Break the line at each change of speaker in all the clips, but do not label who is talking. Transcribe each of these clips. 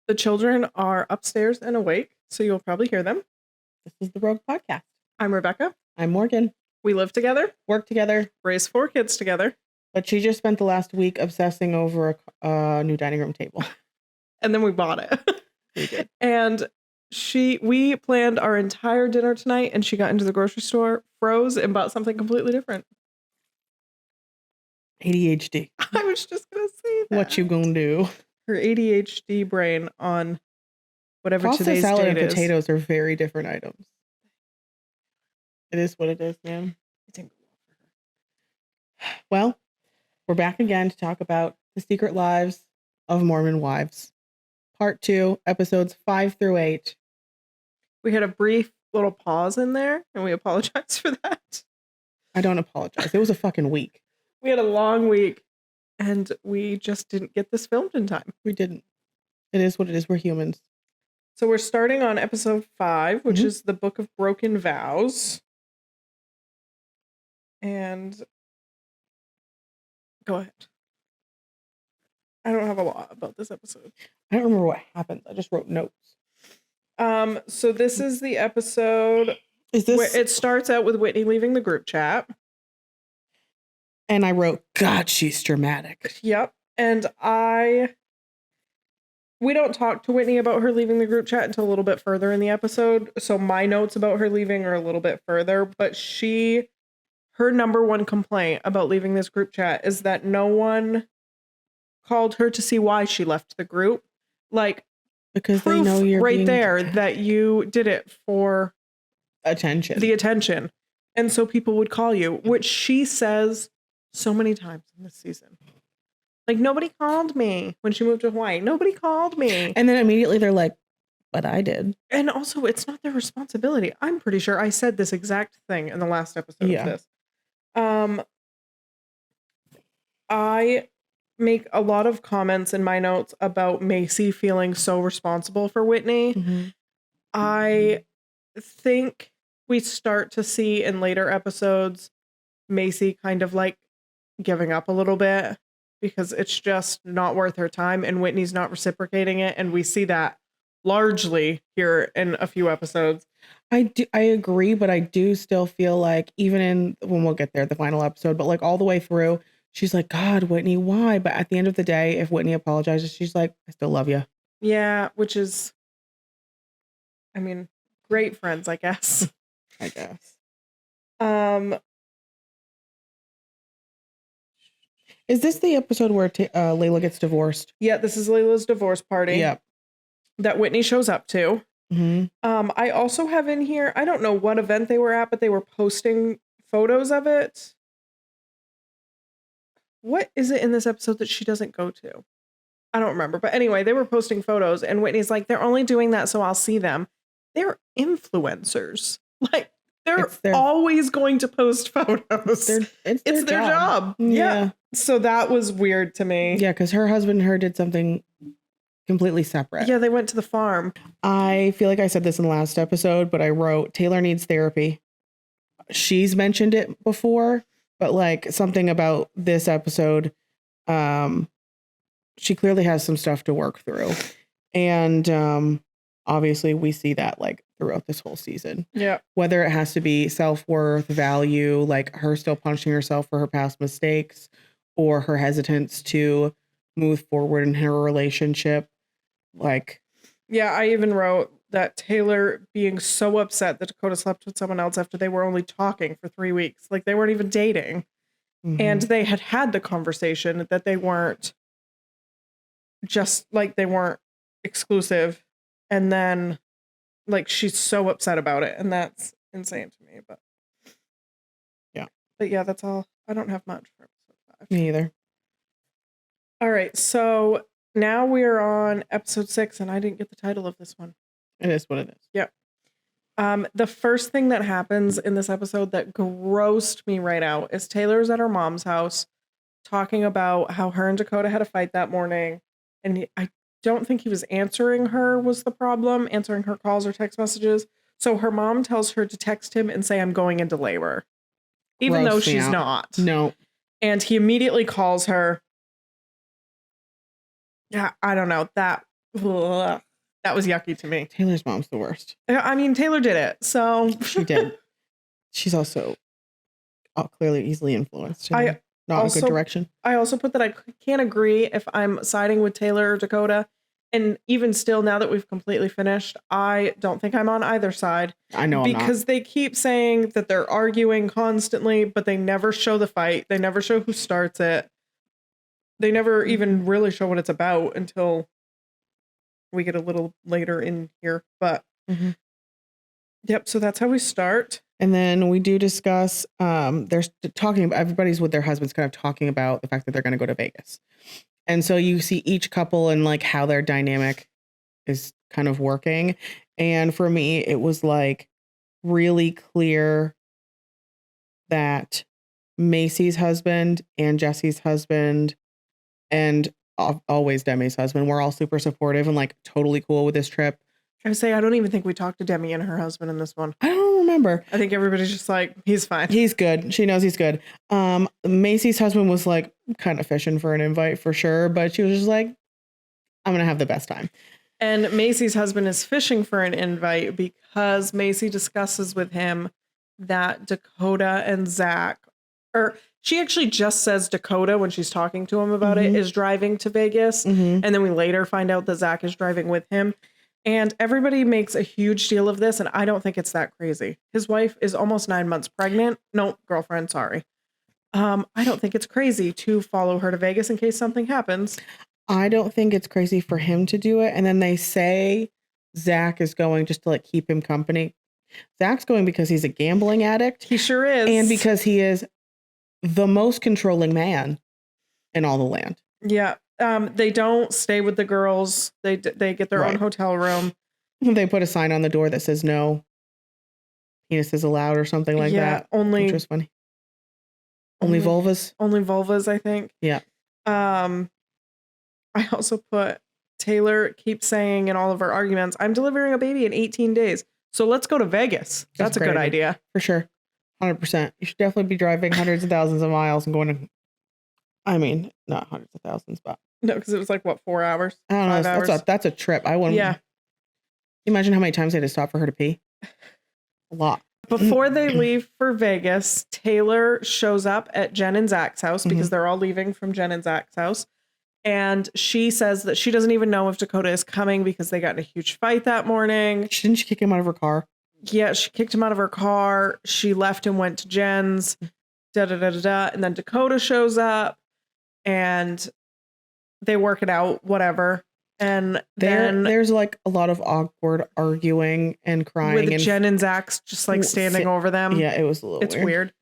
The children are upstairs and awake, so you'll probably hear them.
This is the Rogue Podcast.
I'm Rebecca.
I'm Morgan.
We live together,
work together,
raise 4 kids together.
But she just spent the last week obsessing over a new dining room table.
And then we bought it.
We did.
And we planned our entire dinner tonight, and she got into the grocery store, froze, and bought something completely different.
ADHD.
I was just going to say that.
What you gonna do?
Her ADHD brain on whatever
Pasta
today's
salad
date
and
is.
potatoes are very different items. It is what it is, man. Well, we're back again to talk about the secret lives of Mormon wives. Part 2, episodes 5 through 8.
We had a brief little pause in there, and we apologize for that.
I don't apologize. It was a fucking week.
We had a long week, and we just didn't get this filmed in time.
We didn't. It is what it is. We're humans.
So we're starting on episode 5, which is the Book of Broken Vows. And go ahead. I don't have a lot about this episode.
I don't remember what happened. I just wrote notes.
So this is the episode. Where it starts out with Whitney leaving the group chat.
And I wrote, God, she's dramatic.
Yep. And we don't talk to Whitney about her leaving the group chat until a little bit further in the episode. So my notes about her leaving are a little bit further, but her number one complaint about leaving this group chat is that no one called her to see why she left the group. Like,
because they know you're
right there that you did it for
the
attention. And so people would call you, which she says so many times in this season. Like, nobody called me when she moved to Hawaii. Nobody called me.
And then immediately they're like, but I did.
And also, it's not their responsibility. I'm pretty sure I said this exact thing in the last episode of this. I make a lot of comments in my notes about Macy feeling so responsible for Whitney.
Mm-hmm.
I think we start to see in later episodes Macy kind of like giving up a little bit because it's just not worth her time and Whitney's not reciprocating it, and we see that largely here in a few episodes.
I agree, but I do still feel like even when we'll get there, the final episode, but like all the way through, she's like, God, Whitney, why? But at the end of the day, if Whitney apologizes, she's like, I still love you. Yeah,
which is, I mean, great friends, I guess.
I guess. Is this the episode where Layla gets divorced?
Yeah, this is Layla's divorce party.
Yep.
That Whitney shows up to.
Mm-hmm.
I also have in here, I don't know what event they were at, but they were posting photos of it. What is it in this episode that she doesn't go to? I don't remember. But anyway, they were posting photos and Whitney's like, they're only doing that so I'll see them. They're influencers. Like, they're always going to post photos.
It's their job.
Yeah. So that was weird to me.
Yeah, because her husband and her did something completely separate.
Yeah, they went to the farm.
I feel like I said this in the last episode, but I wrote, Taylor needs therapy. She's mentioned it before, but like something about this episode, she clearly has some stuff to work through. And obviously we see that like throughout this whole season.
Yeah.
Whether it has to be self-worth, value, like her still punishing herself for her past mistakes, or her hesitance to move forward in her relationship. Like,
yeah, I even wrote that Taylor being so upset that Dakota slept with someone else after they were only talking for 3 weeks. Like, they weren't even dating. Mm-hmm. And they had the conversation that they weren't just like, they weren't exclusive. And then like, she's so upset about it. And that's insane to me. But yeah, that's all. I don't have much for episode 5.
Me either.
All right. So now we're on episode 6 and I didn't get the title of this one.
It is what it is.
Yeah. The first thing that happens in this episode that grossed me right out is Taylor's at her mom's house talking about how her and Dakota had a fight that morning. And I don't think he was answering her was the problem, answering her calls or text messages. So her mom tells her to text him and say, I'm going into labor, even though she's not.
No.
And he immediately calls her. Yeah, I don't know. That Ugh. That was yucky to me.
Taylor's mom's the worst.
I mean, Taylor did it, so
She did. She's also clearly easily influenced.
I
Not a good
also
direction.
I also put that I can't agree if I'm siding with Taylor or Dakota. And even still, now that we've completely finished, I don't think I'm on either side.
I know I'm not.
Because they keep saying that they're arguing constantly, but they never show the fight. They never show who starts it. They never even really show what it's about until we get a little later in here. But yep, so that's how we start.
And then we do discuss, there's talking about, everybody's with their husbands kind of talking about the fact that they're going to go to Vegas. And so you see each couple and like how their dynamic is kind of working. And for me, it was like really clear that Macy's husband and Jesse's husband and always Demi's husband were all super supportive and like totally cool with this trip.
I would say I don't even think we talked to Demi and her husband in this one.
I don't remember.
I think everybody's just like, he's fine.
He's good. She knows he's good. Macy's husband was like kind of fishing for an invite for sure, but she was just like, I'm going to have the best time.
And Macy's husband is fishing for an invite because Macy discusses with him that Dakota and Zach, or she actually just says Dakota when she's talking to him about it, is driving to Vegas. And then we later find out that Zach is driving with him. And everybody makes a huge deal of this, and I don't think it's that crazy. His wife is almost 9 months pregnant. No, girlfriend, sorry. I don't think it's crazy to follow her to Vegas in case something happens.
I don't think it's crazy for him to do it. And then they say Zach is going just to like keep him company. Zach's going because he's a gambling addict.
He sure is.
And because he is the most controlling man in all the land.
Yeah. They don't stay with the girls. They get their own hotel room.
They put a sign on the door that says no penises allowed or something like that.
Only,
which was funny. Only vulvas.
Only vulvas, I think.
Yeah.
I also put Taylor keeps saying in all of her arguments, I'm delivering a baby in 18 days. So let's go to Vegas. That's a good idea.
For sure. 100%. You should definitely be driving hundreds of thousands of miles and going to, I mean, not hundreds of thousands, but.
No, because it was like, what, 4 hours?
I don't know.
5 hours?
That's a trip. I wouldn't.
Yeah.
Imagine how many times they had to stop for her to pee. A lot.
Before they leave for Vegas, Taylor shows up at Jen and Zach's house because they're all leaving from Jen and Zach's house. And she says that she doesn't even know if Dakota is coming because they got in a huge fight that morning.
Didn't she kick him out of her car?
Yeah, she kicked him out of her car. She left and went to Jen's. And then Dakota shows up and they work it out, whatever. And then
there's like a lot of awkward arguing and crying.
With
and
Jen and Zach's just like standing over them.
Yeah, it was a little
It's weird.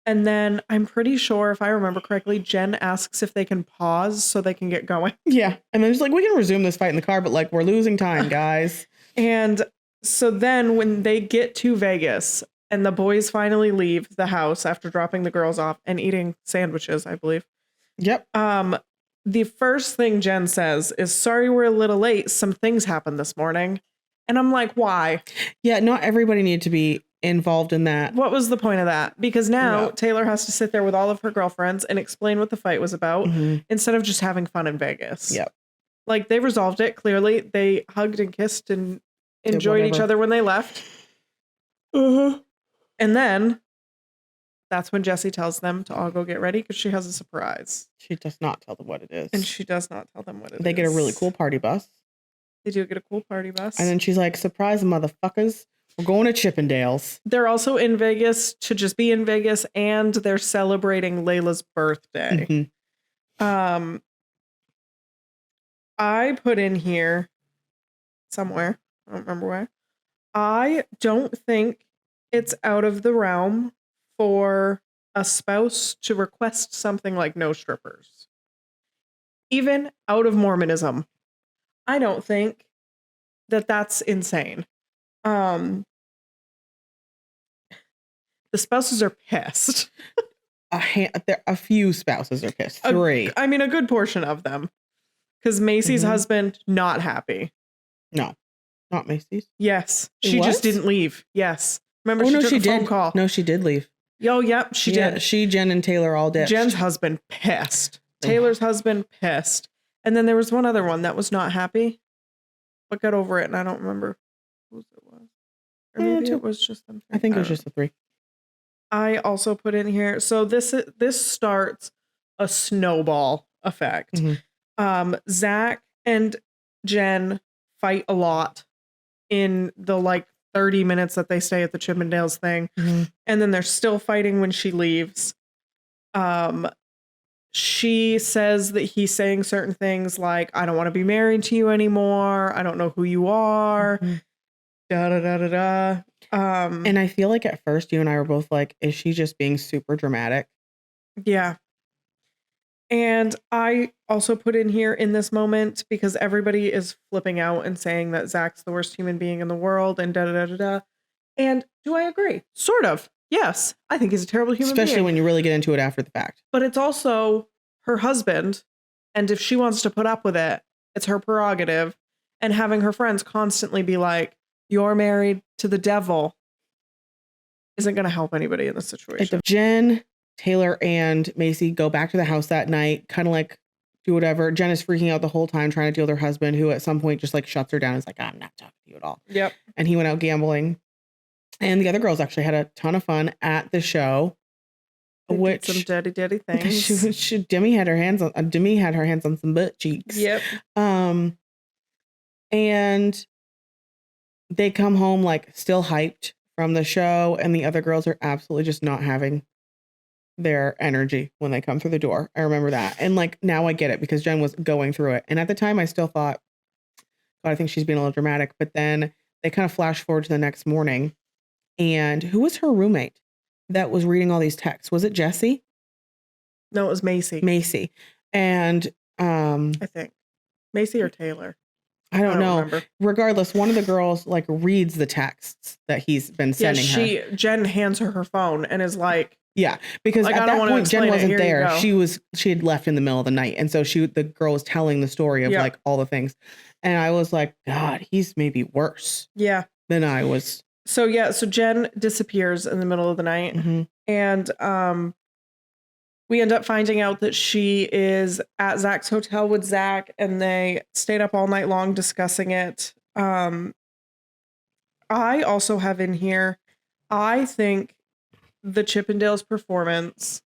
And then I'm pretty sure, if I remember correctly, Jen asks if they can pause so they can get going.
Yeah. And then she's like, we can resume this fight in the car, but like, we're losing time, guys.
And so then when they get to Vegas and the boys finally leave the house after dropping the girls off and eating sandwiches, I believe.
Yep.
The first thing Jen says is, sorry, we're a little late. Some things happened this morning. And I'm like, why?
Yeah, not everybody needed to be involved in that.
What was the point of that? Because now Taylor has to sit there with all of her girlfriends and explain what the fight was about instead of just having fun in Vegas.
Yep.
Like they resolved it. Clearly they hugged and kissed and enjoyed each other when they left. And then that's when Jessie tells them to all go get ready because she has a surprise.
She does not tell them what it is.
And she does not tell them what it is.
They get a really cool party bus.
They do get a cool party bus.
And then she's like, surprise, motherfuckers. We're going to Chippendales.
They're also in Vegas to just be in Vegas, and they're celebrating Layla's birthday. I put in here somewhere, I don't remember where, I don't think it's out of the realm for a spouse to request something like no strippers. Even out of Mormonism. I don't think that that's insane. The spouses are pissed.
A few spouses are pissed. 3.
I mean, a good portion of them. Because Macy's husband, not happy.
No, not Macy's.
Yes. She just didn't leave. Yes. Remember, she took a phone call.
No, she did leave.
Oh, yep, she did.
She, Jen, and Taylor all did.
Jen's husband, pissed. Taylor's husband, pissed. And then there was one other one that was not happy. but got over it, and I don't remember whose it was. Or
Yeah,
maybe
too.
it was just them
I
three.
think it
I
was
don't
just the 3.
I also put in here. So this starts a snowball effect. Zach and Jen fight a lot in the like 30 minutes that they stay at the Chippendales thing. And then they're still fighting when she leaves. She says that he's saying certain things like, I don't want to be married to you anymore. I don't know who you are. Da da da da da.
And I feel like at first you and I were both like, is she just being super dramatic?
Yeah. And I also put in here in this moment because everybody is flipping out and saying that Zach's the worst human being in the world and da da da da da. And do I agree? Sort of. Yes. I think he's a terrible human being.
Especially when you really get into it after the fact.
But it's also her husband. And if she wants to put up with it, it's her prerogative. And having her friends constantly be like, you're married to the devil isn't going to help anybody in this situation.
Jen, Taylor, and Macy go back to the house that night, kind of like do whatever. Jen is freaking out the whole time trying to deal with her husband, who at some point just like shuts her down and is like, I'm not talking to you at all.
Yep.
And he went out gambling. And the other girls actually had a ton of fun at the show. Which
some daddy things.
Demi had her hands on some butt cheeks.
Yep.
And they come home like still hyped from the show, and the other girls are absolutely just not having their energy when they come through the door. I remember that. And like now I get it because Jen was going through it. And at the time I still thought, God, I think she's being a little dramatic. But then they kind of flash forward to the next morning. And who was her roommate that was reading all these texts? Was it Jessie?
No, it was Macy.
Macy. And
I think Macy or Taylor.
I don't know.
Remember.
Regardless, one of the girls like reads the texts that he's been sending her.
Jen hands her phone and is like,
yeah, because
like,
at that point Jen wasn't there. She had left in the middle of the night, and so the girl was telling the story of like all the things, and I was like, God, he's maybe worse.
Yeah,
than I was.
So Jen disappears in the middle of the night, and we end up finding out that she is at Zach's hotel with Zach, and they stayed up all night long discussing it. I also have in here, I think the Chippendales performance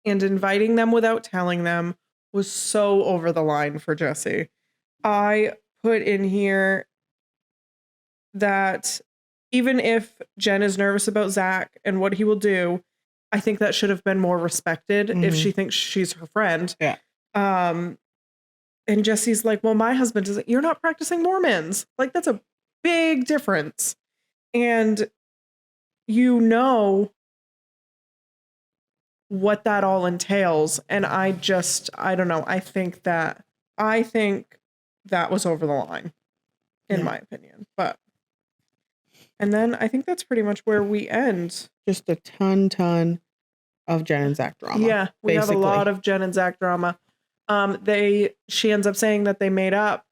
and inviting them without telling them was so over the line for Jessie. I put in here that even if Jen is nervous about Zach and what he will do, I think that should have been more respected if she thinks she's her friend.
Yeah.
And Jessie's like, well, my husband isn't. You're not practicing Mormons. Like, that's a big difference. And you know what that all entails. And I don't know. I think that was over the line, in my opinion. And then I think that's pretty much where we end.
Just a ton of Jen and Zach drama.
Yeah, we have a lot of Jen and Zach drama. She ends up saying that they made up.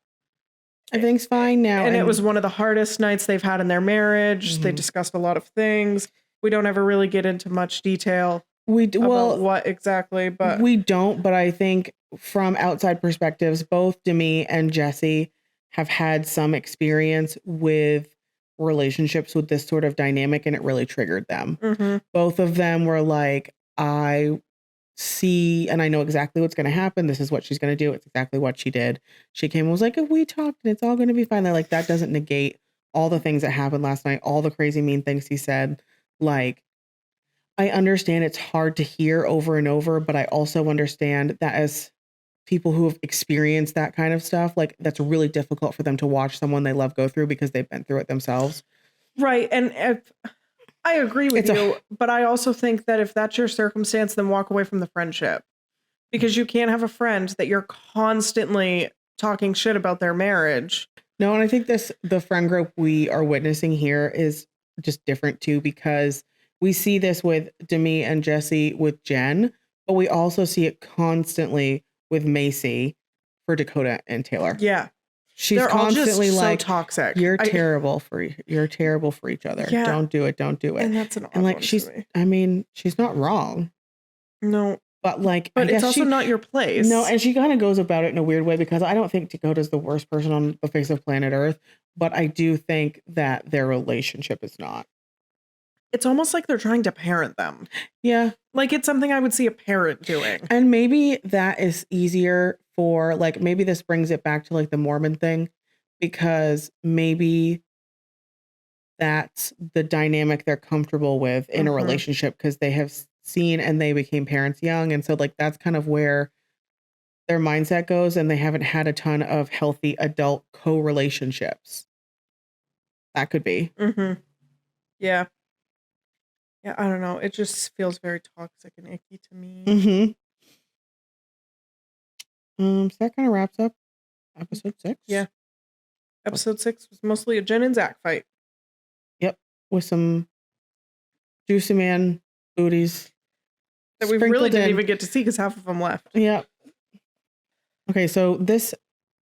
Everything's fine now.
And it was one of the hardest nights they've had in their marriage. They discussed a lot of things. We don't ever really get into much detail about what exactly, but
we don't. But I think from outside perspectives, both Demi and Jessie have had some experience with relationships with this sort of dynamic, and it really triggered them. Both of them were like, I see and I know exactly what's going to happen. This is what she's going to do. It's exactly what she did. She came and was like, if we talked and it's all going to be fine. They're like, that doesn't negate all the things that happened last night, all the crazy mean things he said. Like, I understand it's hard to hear over and over, but I also understand that as people who have experienced that kind of stuff, like, that's really difficult for them to watch someone they love go through because they've been through it themselves.
Right. And I agree with you, but I also think that if that's your circumstance, then walk away from the friendship, because you can't have a friend that you're constantly talking shit about their marriage.
No, and I think the friend group we are witnessing here is just different too, because we see this with Demi and Jessie with Jen, but we also see it constantly with Macy for Dakota and Taylor.
Yeah.
They're constantly
all just
like,
so toxic.
You're terrible for each other.
Yeah.
Don't do it. Don't do it.
And that's an odd
and like
one
she's
to me.
I mean, she's not wrong.
No.
But like,
But
I
it's
guess
also not your place.
No, and she kind of goes about it in a weird way because I don't think Dakota's the worst person on the face of planet Earth, but I do think that their relationship is not.
It's almost like they're trying to parent them.
Yeah.
Like it's something I would see a parent doing.
And maybe that is easier for like, maybe this brings it back to like the Mormon thing, because maybe that's the dynamic they're comfortable with in a relationship because they have seen and they became parents young. And so like, that's kind of where their mindset goes, and they haven't had a ton of healthy adult co-relationships. That could be.
Yeah. Yeah, I don't know. It just feels very toxic and icky to me.
So that kind of wraps up episode 6.
Yeah. Episode 6 was mostly a Jen and Zach fight.
Yep. With some juicy man booties
that we really didn't even get to see because half of them left.
Yep. Okay, so this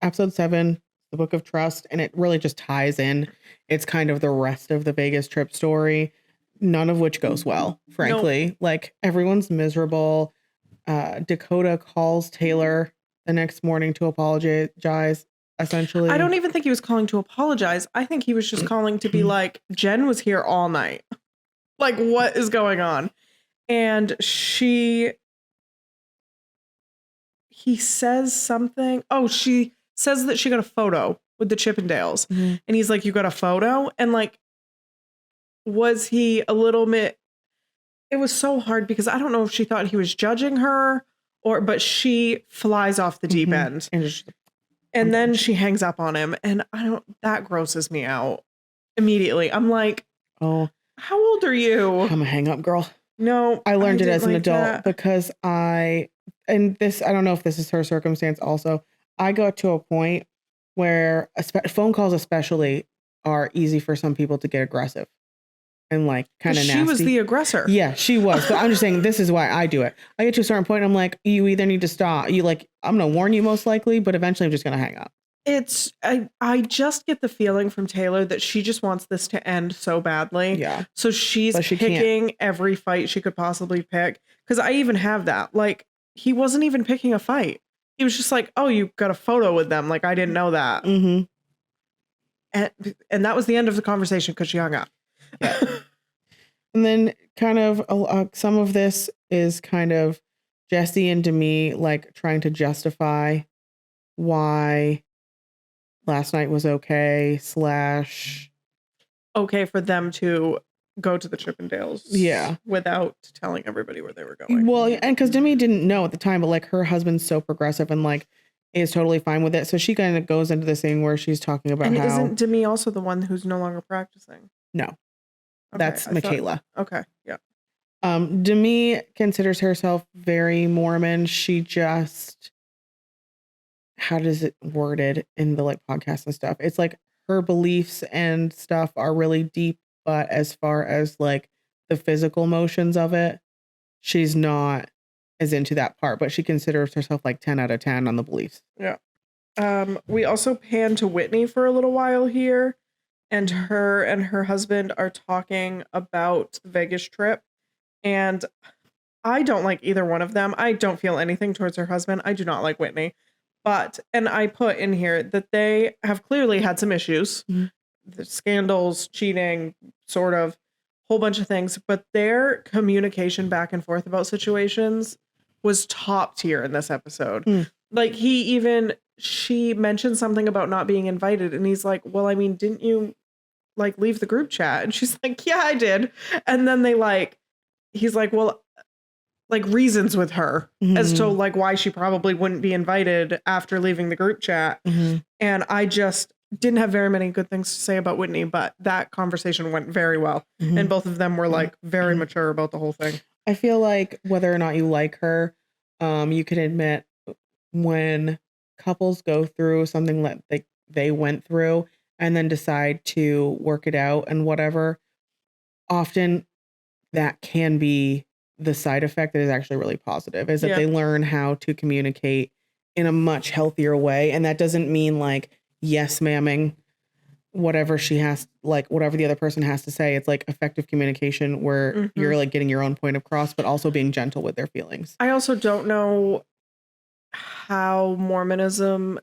episode 7, the Book of Trust, and it really just ties in. It's kind of the rest of the Vegas trip story, none of which goes well, frankly. Nope. Like, everyone's miserable. Dakota calls Taylor the next morning to apologize, essentially.
I don't even think he was calling to apologize. I think he was just calling to be like, Jen was here all night. Like, what is going on? And he says something. Oh, she says that she got a photo with the Chippendales. And he's like, you got a photo? And like, was he a little bit, it was so hard because I don't know if she thought he was judging her but she flies off the deep end. And then she hangs up on him. And that grosses me out immediately. I'm like, oh, how old are you?
I'm a hang up girl.
No,
I learned it as an adult because I don't know if this is her circumstance also. I got to a point where phone calls especially are easy for some people to get aggressive and like kind of nasty.
She was the aggressor.
Yeah, she was. But I'm just saying this is why I do it. I get to a certain point, I'm like, you either need to stop. I'm going to warn you most likely, but eventually I'm just going to hang up.
I just get the feeling from Taylor that she just wants this to end so badly.
Yeah.
So she's picking every fight she could possibly pick. Because I even have that. Like, he wasn't even picking a fight. He was just like, oh, you got a photo with them. Like, I didn't know that. And that was the end of the conversation because she hung up.
Yeah. And then kind of some of this is kind of Jesse and Demi like trying to justify why last night was okay /
okay for them to go to the Chippendales.
Yeah.
Without telling everybody where they were going.
Well, and because Demi didn't know at the time, but like her husband's so progressive and like is totally fine with it. So she kind of goes into this thing where she's talking about how.
Isn't Demi also the one who's no longer practicing?
No. Okay, that's Michaela.
Okay. Yeah.
Demi considers herself very Mormon. She just, how does it worded in the like podcast and stuff? It's like her beliefs and stuff are really deep, but as far as like the physical motions of it, she's not as into that part, but she considers herself like 10 out of 10 on the beliefs.
Yeah. We also pan to Whitney for a little while here, and her and her husband are talking about the Vegas trip. And I don't like either one of them. I don't feel anything towards her husband. I do not like Whitney. And I put in here that they have clearly had some issues. The scandals, cheating, sort of, whole bunch of things. But their communication back and forth about situations was top tier in this episode. Like she mentioned something about not being invited. And he's like, well, I mean, didn't you like leave the group chat? And she's like, yeah, I did. And then he's like, well, like reasons with her as to like why she probably wouldn't be invited after leaving the group chat. And I just didn't have very many good things to say about Whitney, but that conversation went very well. And both of them were like very mature about the whole thing.
I feel like whether or not you like her, you can admit when couples go through something that they went through and then decide to work it out and whatever, often that can be the side effect that is actually really positive, is that they learn how to communicate in a much healthier way. And that doesn't mean like yes mamming whatever she has, like whatever the other person has to say. It's like effective communication where you're like getting your own point across, but also being gentle with their feelings.
I also don't know how Mormonism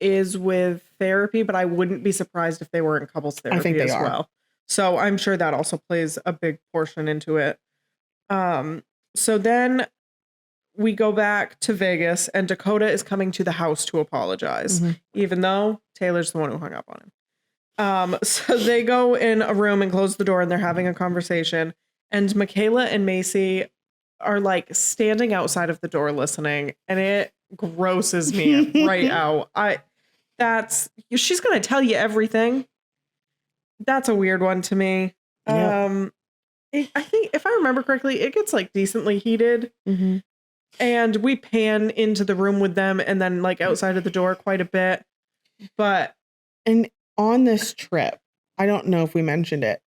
is with therapy, but I wouldn't be surprised if they were in couples therapy
I think they
as
are.
well. So I'm sure that also plays a big portion into it. So then we go back to Vegas and Dakota is coming to the house to apologize, even though Taylor's the one who hung up on him. So they go in a room and close the door and they're having a conversation. And Michaela and Macy are like standing outside of the door listening, and it grosses me right out. She's gonna tell you everything. That's a weird one to me.
Yep.
I think if I remember correctly, it gets like decently heated. And we pan into the room with them and then like outside of the door quite a bit.
And on this trip, I don't know if we mentioned it.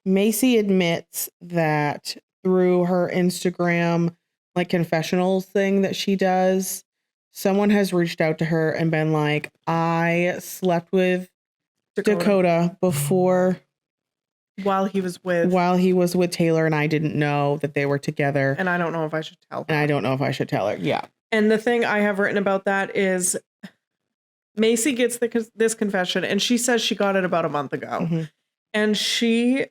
Macy admits that through her Instagram like confessionals thing that she does, someone has reached out to her and been like, I slept with Dakota before
while he was with
Taylor, and I didn't know that they were together.
And I don't know if I should tell her.
And I don't know if I should tell her. Yeah.
And the thing I have written about that is Macy gets this confession and she says she got it about a month ago. And she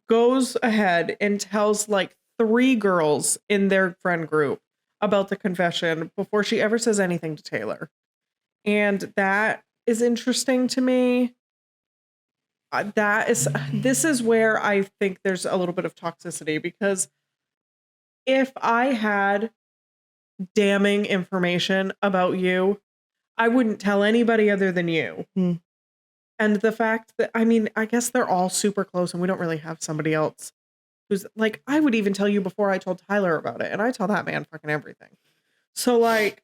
goes ahead and tells like 3 girls in their friend group about the confession before she ever says anything to Taylor. And that is interesting to me. This is where I think there's a little bit of toxicity, because if I had damning information about you, I wouldn't tell anybody other than you. And the fact that, I mean, I guess they're all super close and we don't really have somebody else who's like, I would even tell you before I told Tyler about it. And I tell that man fucking everything. So like,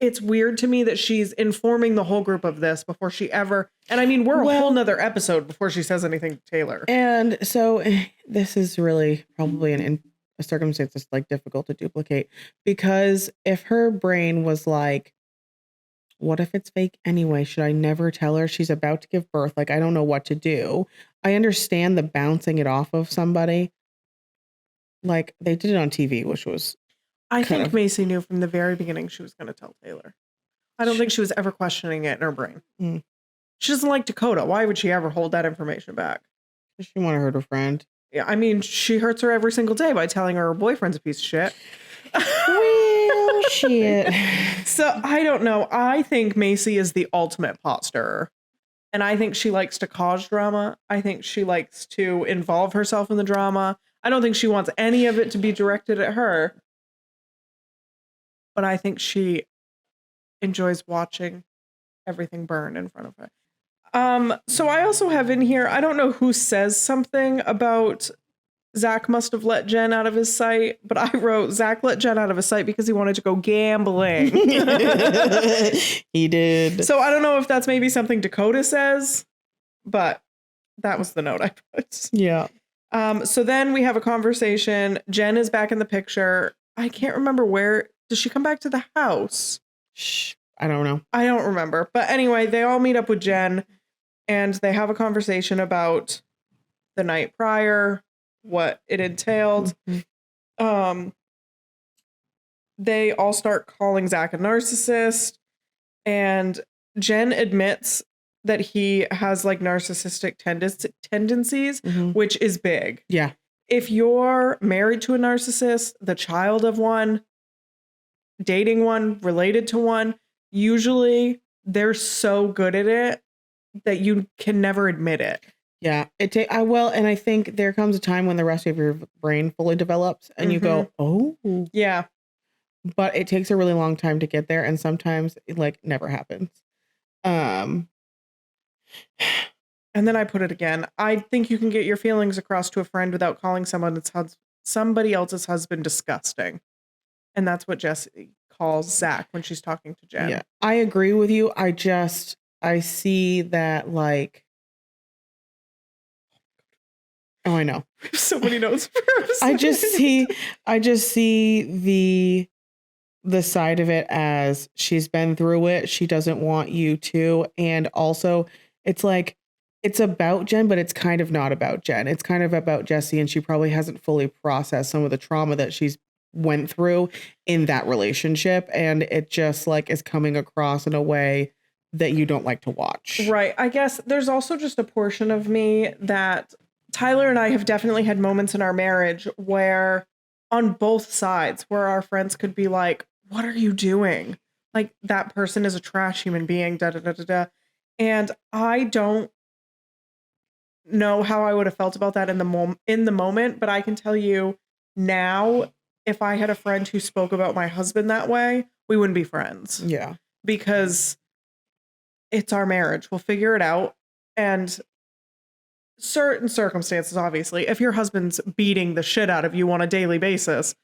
it's weird to me that she's informing the whole group of this before she ever, and I mean, we're a whole nother episode before she says anything to Taylor.
And so this is really probably a circumstance that's like difficult to duplicate, because if her brain was like, what if it's fake anyway? Should I never tell her? She's about to give birth. Like, I don't know what to do. I understand the bouncing it off of somebody. Like they did it on TV, which was,
I think Macy knew from the very beginning she was going to tell Taylor. I don't think she was ever questioning it in her brain. She doesn't like Dakota. Why would she ever hold that information back?
She want to hurt her friend.
Yeah, I mean, she hurts her every single day by telling her boyfriend's a piece of shit.
Well, shit.
So I don't know. I think Macy is the ultimate pot stirrer. And I think she likes to cause drama. I think she likes to involve herself in the drama. I don't think she wants any of it to be directed at her. But I think she enjoys watching everything burn in front of her. So I also have in here, I don't know who says something about Zach must have let Jen out of his sight, but I wrote Zach let Jen out of his sight because he wanted to go gambling.
He did.
So I don't know if that's maybe something Dakota says, but that was the note I put.
Yeah.
So then we have a conversation. Jen is back in the picture. I can't remember where. Does she come back to the house?
I don't know.
I don't remember. But anyway, they all meet up with Jen and they have a conversation about the night prior, what it entailed. They all start calling Zach a narcissist, and Jen admits that he has like narcissistic tendencies, which is big.
Yeah.
If you're married to a narcissist, the child of one, dating one, related to one, usually they're so good at it that you can never admit it.
Yeah. And I think there comes a time when the rest of your brain fully develops and you go, oh.
Yeah.
But it takes a really long time to get there, and sometimes it like never happens.
And then I put it again. I think you can get your feelings across to a friend without calling somebody else's husband disgusting. And that's what Jessie calls Zach when she's talking to Jen.
Yeah, I agree with you. I see that like, oh, I know.
We have so many notes.
I just see the side of it as she's been through it. She doesn't want you to. And also, it's like, it's about Jen, but it's kind of not about Jen. It's kind of about Jesse, and she probably hasn't fully processed some of the trauma that she's went through in that relationship. And it just like is coming across in a way that you don't like to watch.
Right. I guess there's also just a portion of me that Tyler and I have definitely had moments in our marriage where on both sides where our friends could be like, what are you doing? Like that person is a trash human being, da da da da da. And I don't know how I would have felt about that in the moment, but I can tell you now, if I had a friend who spoke about my husband that way, we wouldn't be friends.
Yeah.
Because it's our marriage. We'll figure it out. And certain circumstances, obviously, if your husband's beating the shit out of you on a daily basis,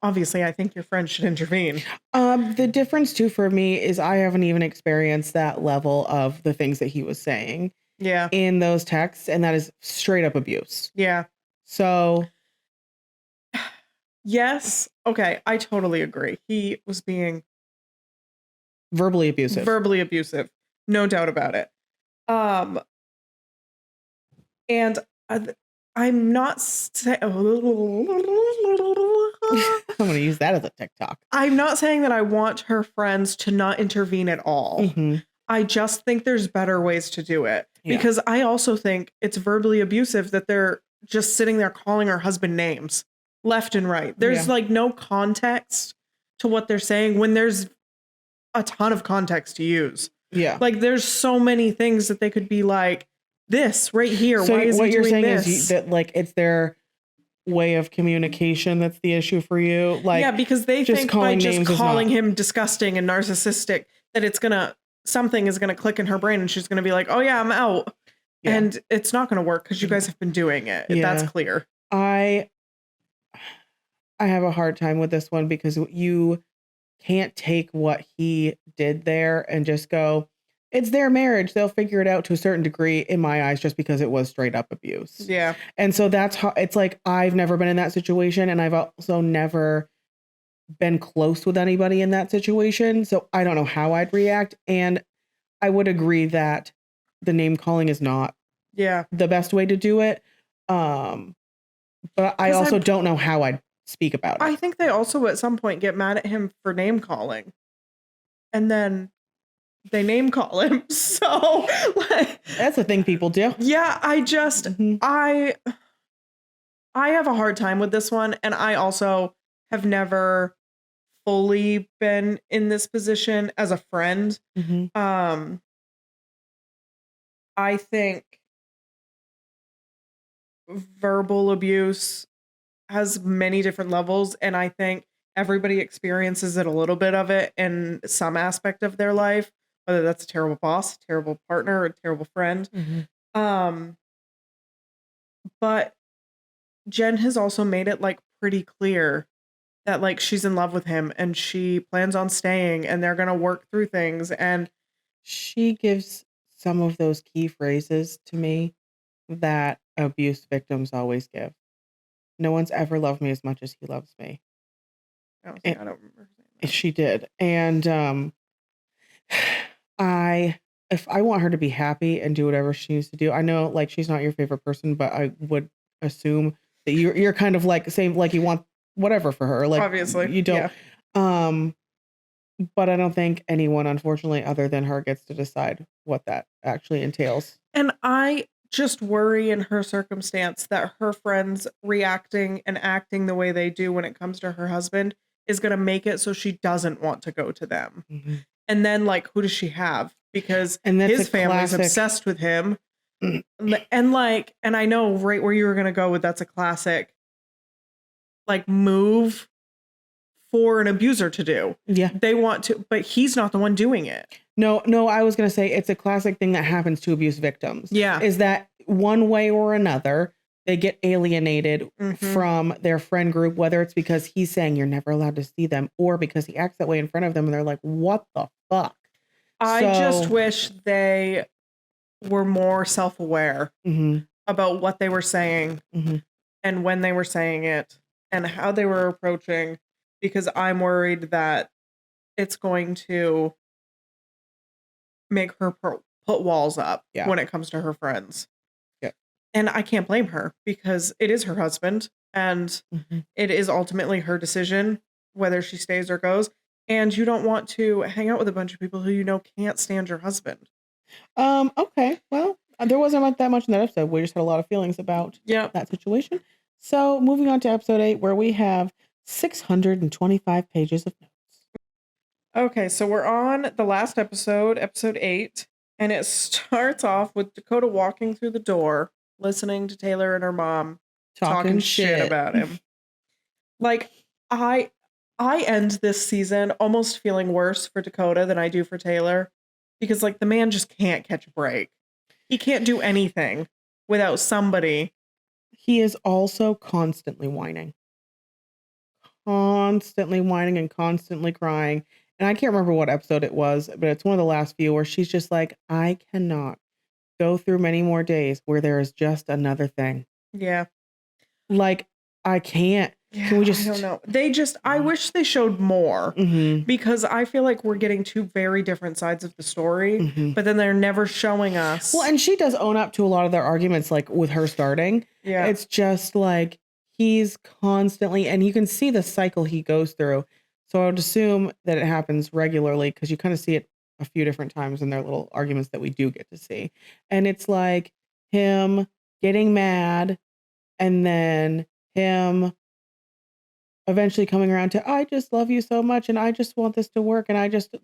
obviously I think your friend should intervene.
The difference too for me is I haven't even experienced that level of the things that he was saying in those texts, and that is straight up abuse.
Yeah.
So
yes. Okay. I totally agree. He was being
verbally abusive.
No doubt about it. And I'm not
I'm going to use that as a TikTok.
I'm not saying that I want her friends to not intervene at all.
Mm-hmm.
I just think there's better ways to do it. Yeah. Because I also think it's verbally abusive that they're just sitting there calling her husband names left and right. There's like no context to what they're saying when there's a ton of context to use. Yeah. Like there's so many things that they could be like, this right here.
So
why is
what
he
you're
doing
saying
this?
is that like it's their way of communication that's the issue for you. Like,
yeah, because they think by just calling him disgusting and narcissistic that it's gonna something is gonna click in her brain and she's gonna be like, oh yeah, I'm out. Yeah. And it's not gonna work because you guys have been doing it. Yeah. That's clear.
I have a hard time with this one because you can't take what he did there and just go, it's their marriage. They'll figure it out to a certain degree in my eyes, just because it was straight up abuse.
Yeah.
And so that's how it's like, I've never been in that situation. And I've also never been close with anybody in that situation. So I don't know how I'd react. And I would agree that the name calling is not the best way to do it. But I also don't know how I'd speak about it.
I think they also at some point get mad at him for name calling. And then they name call him. So like,
that's a thing people do.
Yeah, I just I have a hard time with this one, and I also have never fully been in this position as a friend. I think verbal abuse has many different levels, and I think everybody experiences it a little bit of it in some aspect of their life, whether that's a terrible boss, terrible partner, or a terrible friend. But Jen has also made it like pretty clear that like she's in love with him and she plans on staying and they're going to work through things. And
she gives some of those key phrases to me that abuse victims always give. No one's ever loved me as much as he loves me.
I don't remember.
She did. And if I want her to be happy and do whatever she needs to do, I know like she's not your favorite person, but I would assume that you're kind of like same, like you want whatever for her. Like
obviously
you don't. But I don't think anyone, unfortunately, other than her gets to decide what that actually entails.
And I just worry in her circumstance that her friends reacting and acting the way they do when it comes to her husband is going to make it so she doesn't want to go to them. And then like, who does she have? Because his family's obsessed with him. And like, and I know right where you were going to go with that's a classic like move for an abuser to do.
Yeah.
They want to, but he's not the one doing it.
No, I was going to say it's a classic thing that happens to abuse victims.
Yeah.
Is that one way or another, they get alienated from their friend group, whether it's because he's saying you're never allowed to see them or because he acts that way in front of them and they're like, what the fuck?
I just wish they were more self-aware about what they were saying and when they were saying it and how they were approaching, because I'm worried that it's going to make her put walls up when it comes to her friends.
Yeah.
And I can't blame her because it is her husband and it is ultimately her decision whether she stays or goes. And you don't want to hang out with a bunch of people who you know can't stand your husband.
Okay. Well, there wasn't that much in that episode. We just had a lot of feelings about that situation. So moving on to episode 8, where we have 625 pages of notes.
Okay, so we're on the last episode, episode 8, and it starts off with Dakota walking through the door, listening to Taylor and her mom talking shit about him. Like, I end this season almost feeling worse for Dakota than I do for Taylor because, like, the man just can't catch a break. He can't do anything without somebody.
He is also constantly whining. Constantly whining and constantly crying. And I can't remember what episode it was, but it's one of the last few where she's just like, I cannot go through many more days where there is just another thing.
Yeah.
Like, I can't.
Yeah,
Can we just...
I don't know. I wish they showed more because I feel like we're getting two very different sides of the story, but then they're never showing us.
Well, and she does own up to a lot of their arguments, like with her starting.
Yeah.
It's just like he's constantly, and you can see the cycle he goes through. So I would assume that it happens regularly because you kind of see it a few different times in their little arguments that we do get to see. And it's like him getting mad and then him eventually coming around to, I just love you so much and I just want this to work and I just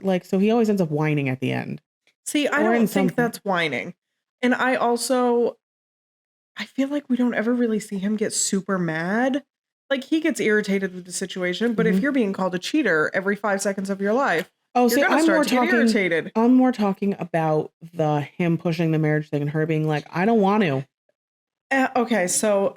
like, so he always ends up whining at the end.
See, I don't think that's whining. And I feel like we don't ever really see him get super mad. Like, he gets irritated with the situation, but if you're being called a cheater every 5 seconds of your life, you're gonna start to get irritated.
I'm more talking about him pushing the marriage thing and her being like, I don't want to.
Okay, so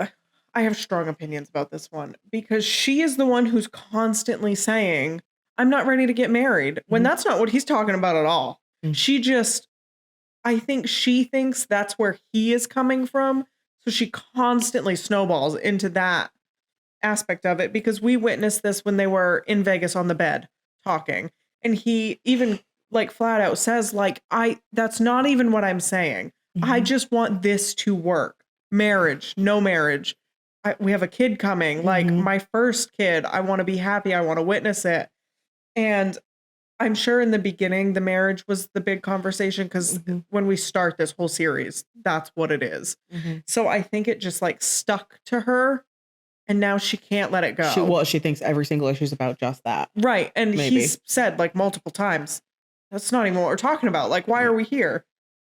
I have strong opinions about this one because she is the one who's constantly saying, I'm not ready to get married, when that's not what he's talking about at all. I think she thinks that's where he is coming from. So she constantly snowballs into that aspect of it because we witnessed this when they were in Vegas on the bed talking. And he even like flat out says, like, that's not even what I'm saying. I just want this to work. Marriage, no marriage. We have a kid coming, like my first kid. I want to be happy. I want to witness it. And I'm sure in the beginning, the marriage was the big conversation because when we start this whole series, that's what it is. So I think it just like stuck to her and now she can't let it go.
She thinks every single issue is about just that.
Right. And he's said like multiple times, that's not even what we're talking about. Like, why are we here?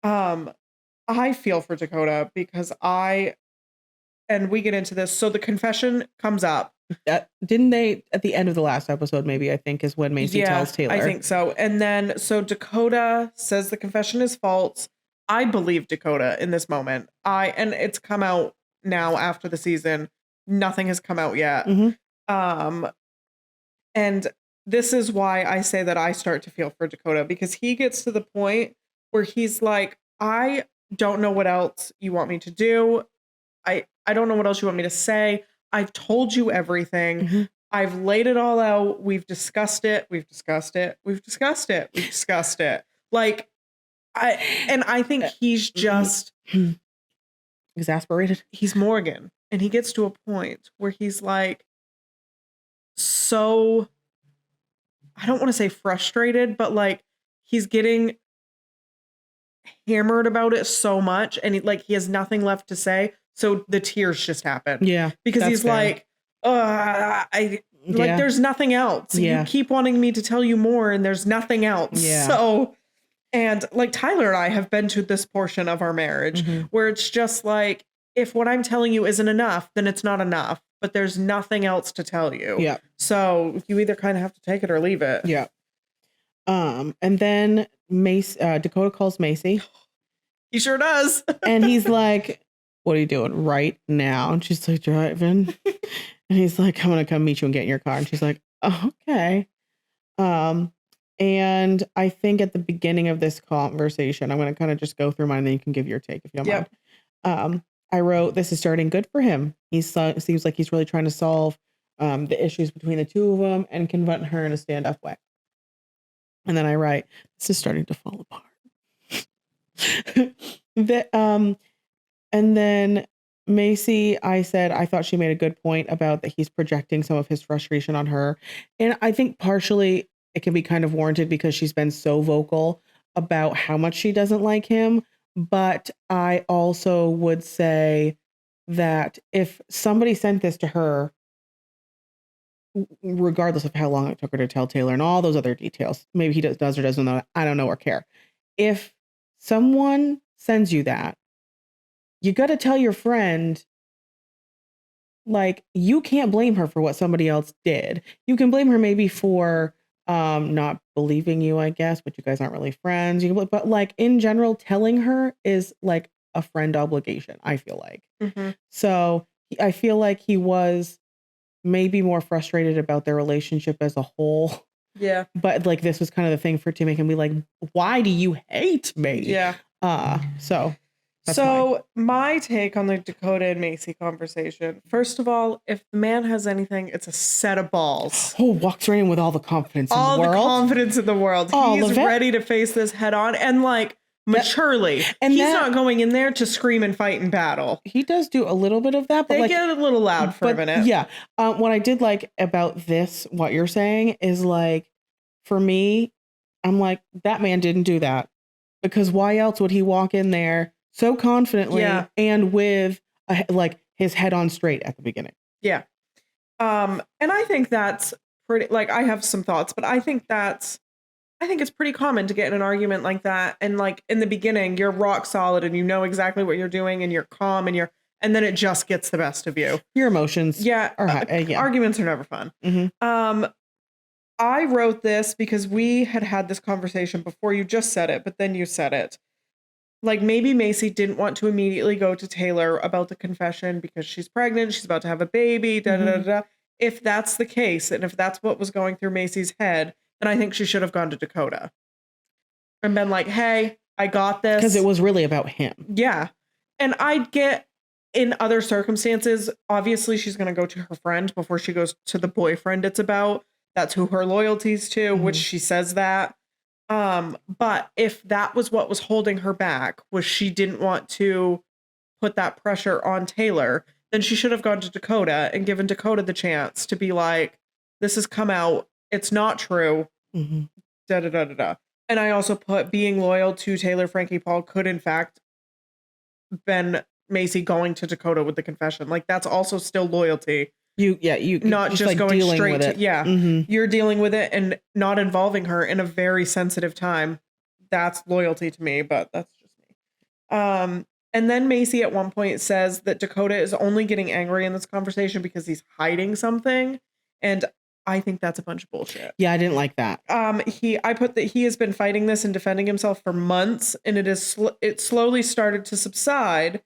I feel for Dakota because and we get into this. So the confession comes up.
Didn't they at the end of the last episode, maybe, I think is when Macy tells Taylor.
I think so. And then, so Dakota says the confession is false. I believe Dakota in this moment. And it's come out now after the season. Nothing has come out yet. And this is why I say that I start to feel for Dakota because he gets to the point where he's like, I don't know what else you want me to do. I don't know what else you want me to say. I've told you everything. I've laid it all out. We've discussed it. We've discussed it. We've discussed it. We've discussed it. Like, I think he's just
exasperated.
He's Morgan. And he gets to a point where he's like, so, I don't want to say frustrated, but like he's getting hammered about it so much and he has nothing left to say. So the tears just happen.
Yeah.
Because he's fair. Like, there's nothing else. Yeah. You keep wanting me to tell you more and there's nothing else. Yeah. So, and like Tyler and I have been to this portion of our marriage where it's just like, if what I'm telling you isn't enough, then it's not enough, but there's nothing else to tell you.
Yeah.
So you either kind of have to take it or leave it.
Yeah. And then Dakota calls Macy.
He sure does.
And he's like, what are you doing right now? And she's like, driving. And he's like, I'm going to come meet you and get in your car. And she's like, oh, okay. And I think at the beginning of this conversation, I'm going to kind of just go through mine and then you can give your take if you don't mind. I wrote, this is starting good for him. He seems like he's really trying to solve the issues between the two of them and confront her in a stand-up way. And then I write, this is starting to fall apart. And then Macy, I said, I thought she made a good point about that he's projecting some of his frustration on her. And I think partially it can be kind of warranted because she's been so vocal about how much she doesn't like him. But I also would say that if somebody sent this to her, regardless of how long it took her to tell Taylor and all those other details, maybe he does or doesn't know, I don't know or care. If someone sends you that, you got to tell your friend, like, you can't blame her for what somebody else did. You can blame her maybe for not believing you, I guess, but you guys aren't really friends. But like in general, telling her is like a friend obligation, I feel like.
Mm-hmm.
So I feel like he was maybe more frustrated about their relationship as a whole.
Yeah.
But like this was kind of the thing for to make him be like, why do you hate me?
Yeah.
So
my take on the Dakota and Macy conversation. First of all, if the man has anything, it's a set of balls.
Oh, walks right in with all the confidence in the world.
All the confidence in the world. He's ready to face this head on and like maturely. He's not going in there to scream and fight and battle.
He does do a little bit of that, but
they get a little loud for a minute.
Yeah. What I did like about this, what you're saying is like, for me, I'm like, that man didn't do that because why else would he walk in there so confidently and with like his head on straight at the beginning?
Yeah. And I think that's pretty, like, I have some thoughts, but I think it's pretty common to get in an argument like that. And like in the beginning, you're rock solid and you know exactly what you're doing and you're calm and then it just gets the best of you.
Your emotions.
Arguments are never fun.
Mm-hmm.
I wrote this because we had this conversation before you just said it, but then you said it. Like maybe Macy didn't want to immediately go to Taylor about the confession because she's pregnant, she's about to have a baby, If that's the case, and if that's what was going through Macy's head, then I think she should have gone to Dakota and been like, hey, I got this.
Because it was really about him.
Yeah. And I'd get in other circumstances, obviously she's going to go to her friend before she goes to the boyfriend it's about. That's who her loyalty's to, which she says that. But if that was what was holding her back, was she didn't want to put that pressure on Taylor, then she should have gone to Dakota and given Dakota the chance to be like, this has come out. It's not true.
Mm-hmm.
And I also put being loyal to Taylor Frankie Paul could in fact been Macy going to Dakota with the confession. Like that's also still loyalty.
You
not just like going straight to
Mm-hmm.
You're dealing with it and not involving her in a very sensitive time. That's loyalty to me, but that's just me. And then Macy at one point says that Dakota is only getting angry in this conversation because he's hiding something, and I think that's a bunch of bullshit.
Yeah, I didn't like that.
I put that he has been fighting this and defending himself for months, and it slowly started to subside.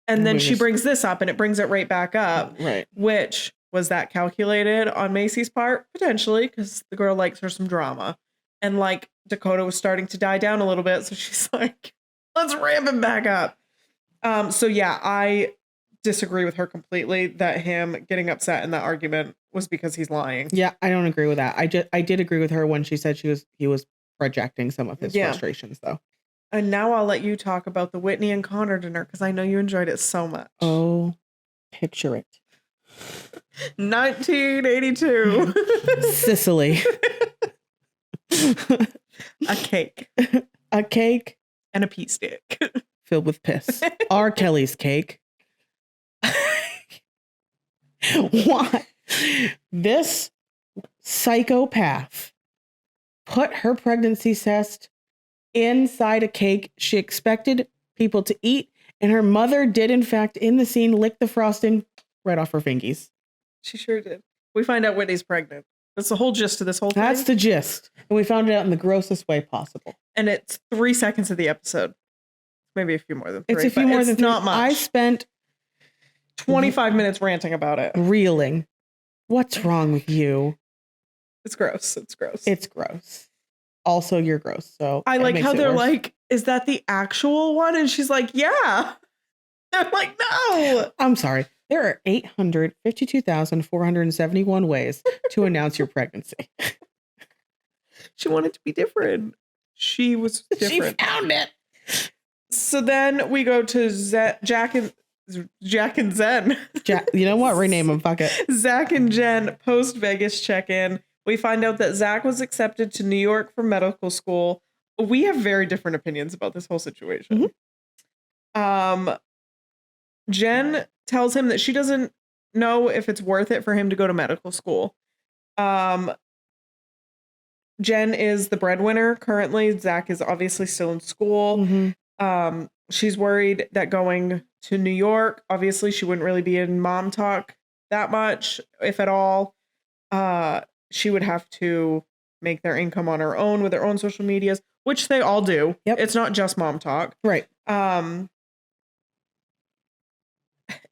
And then she brings this up and it brings it right back up.
Right.
Which was that calculated on Macy's part? Potentially, because the girl likes her some drama. And like Dakota was starting to die down a little bit. So she's like, let's ramp him back up. So yeah, I disagree with her completely that him getting upset in that argument was because he's lying.
Yeah, I don't agree with that. I did agree with her when she said he was projecting some of his frustrations though.
And now I'll let you talk about the Whitney and Connor dinner because I know you enjoyed it so much.
Oh, picture it.
1982.
Sicily.
A cake.
A cake.
And a pea stick.
Filled with piss. R. Kelly's cake. Why? This psychopath put her pregnancy test inside a cake she expected people to eat, and her mother did in fact in the scene lick the frosting right off her fingies.
She sure did. We find out Whitney's pregnant. That's the whole gist of this whole thing.
That's the gist. And we found it out in the grossest way possible.
And it's 3 seconds of the episode. Maybe a few more than 3.
It's a few more than 3.
Not much.
I spent
25 minutes ranting about it.
Reeling. What's wrong with you?
It's gross. It's gross.
It's gross. Also, you're gross. So
I like how they're like, is that the actual one? And she's like, yeah. I'm like, no.
I'm sorry. There are 852,471 ways to announce your pregnancy.
She wanted to be different. She was different.
She found it.
So then we go to Jack and Zen.
You know what? Rename them. Fuck it.
Zach and Jen post Vegas check-in. We find out that Zach was accepted to New York for medical school. We have very different opinions about this whole situation. Jen tells him that she doesn't know if it's worth it for him to go to medical school. Jen is the breadwinner currently. Zach is obviously still in school. She's worried that going to New York, obviously she wouldn't really be in mom talk that much, if at all. She would have to make their income on her own with their own social medias, which they all do.
Yep.
It's not just mom talk.
Right.
And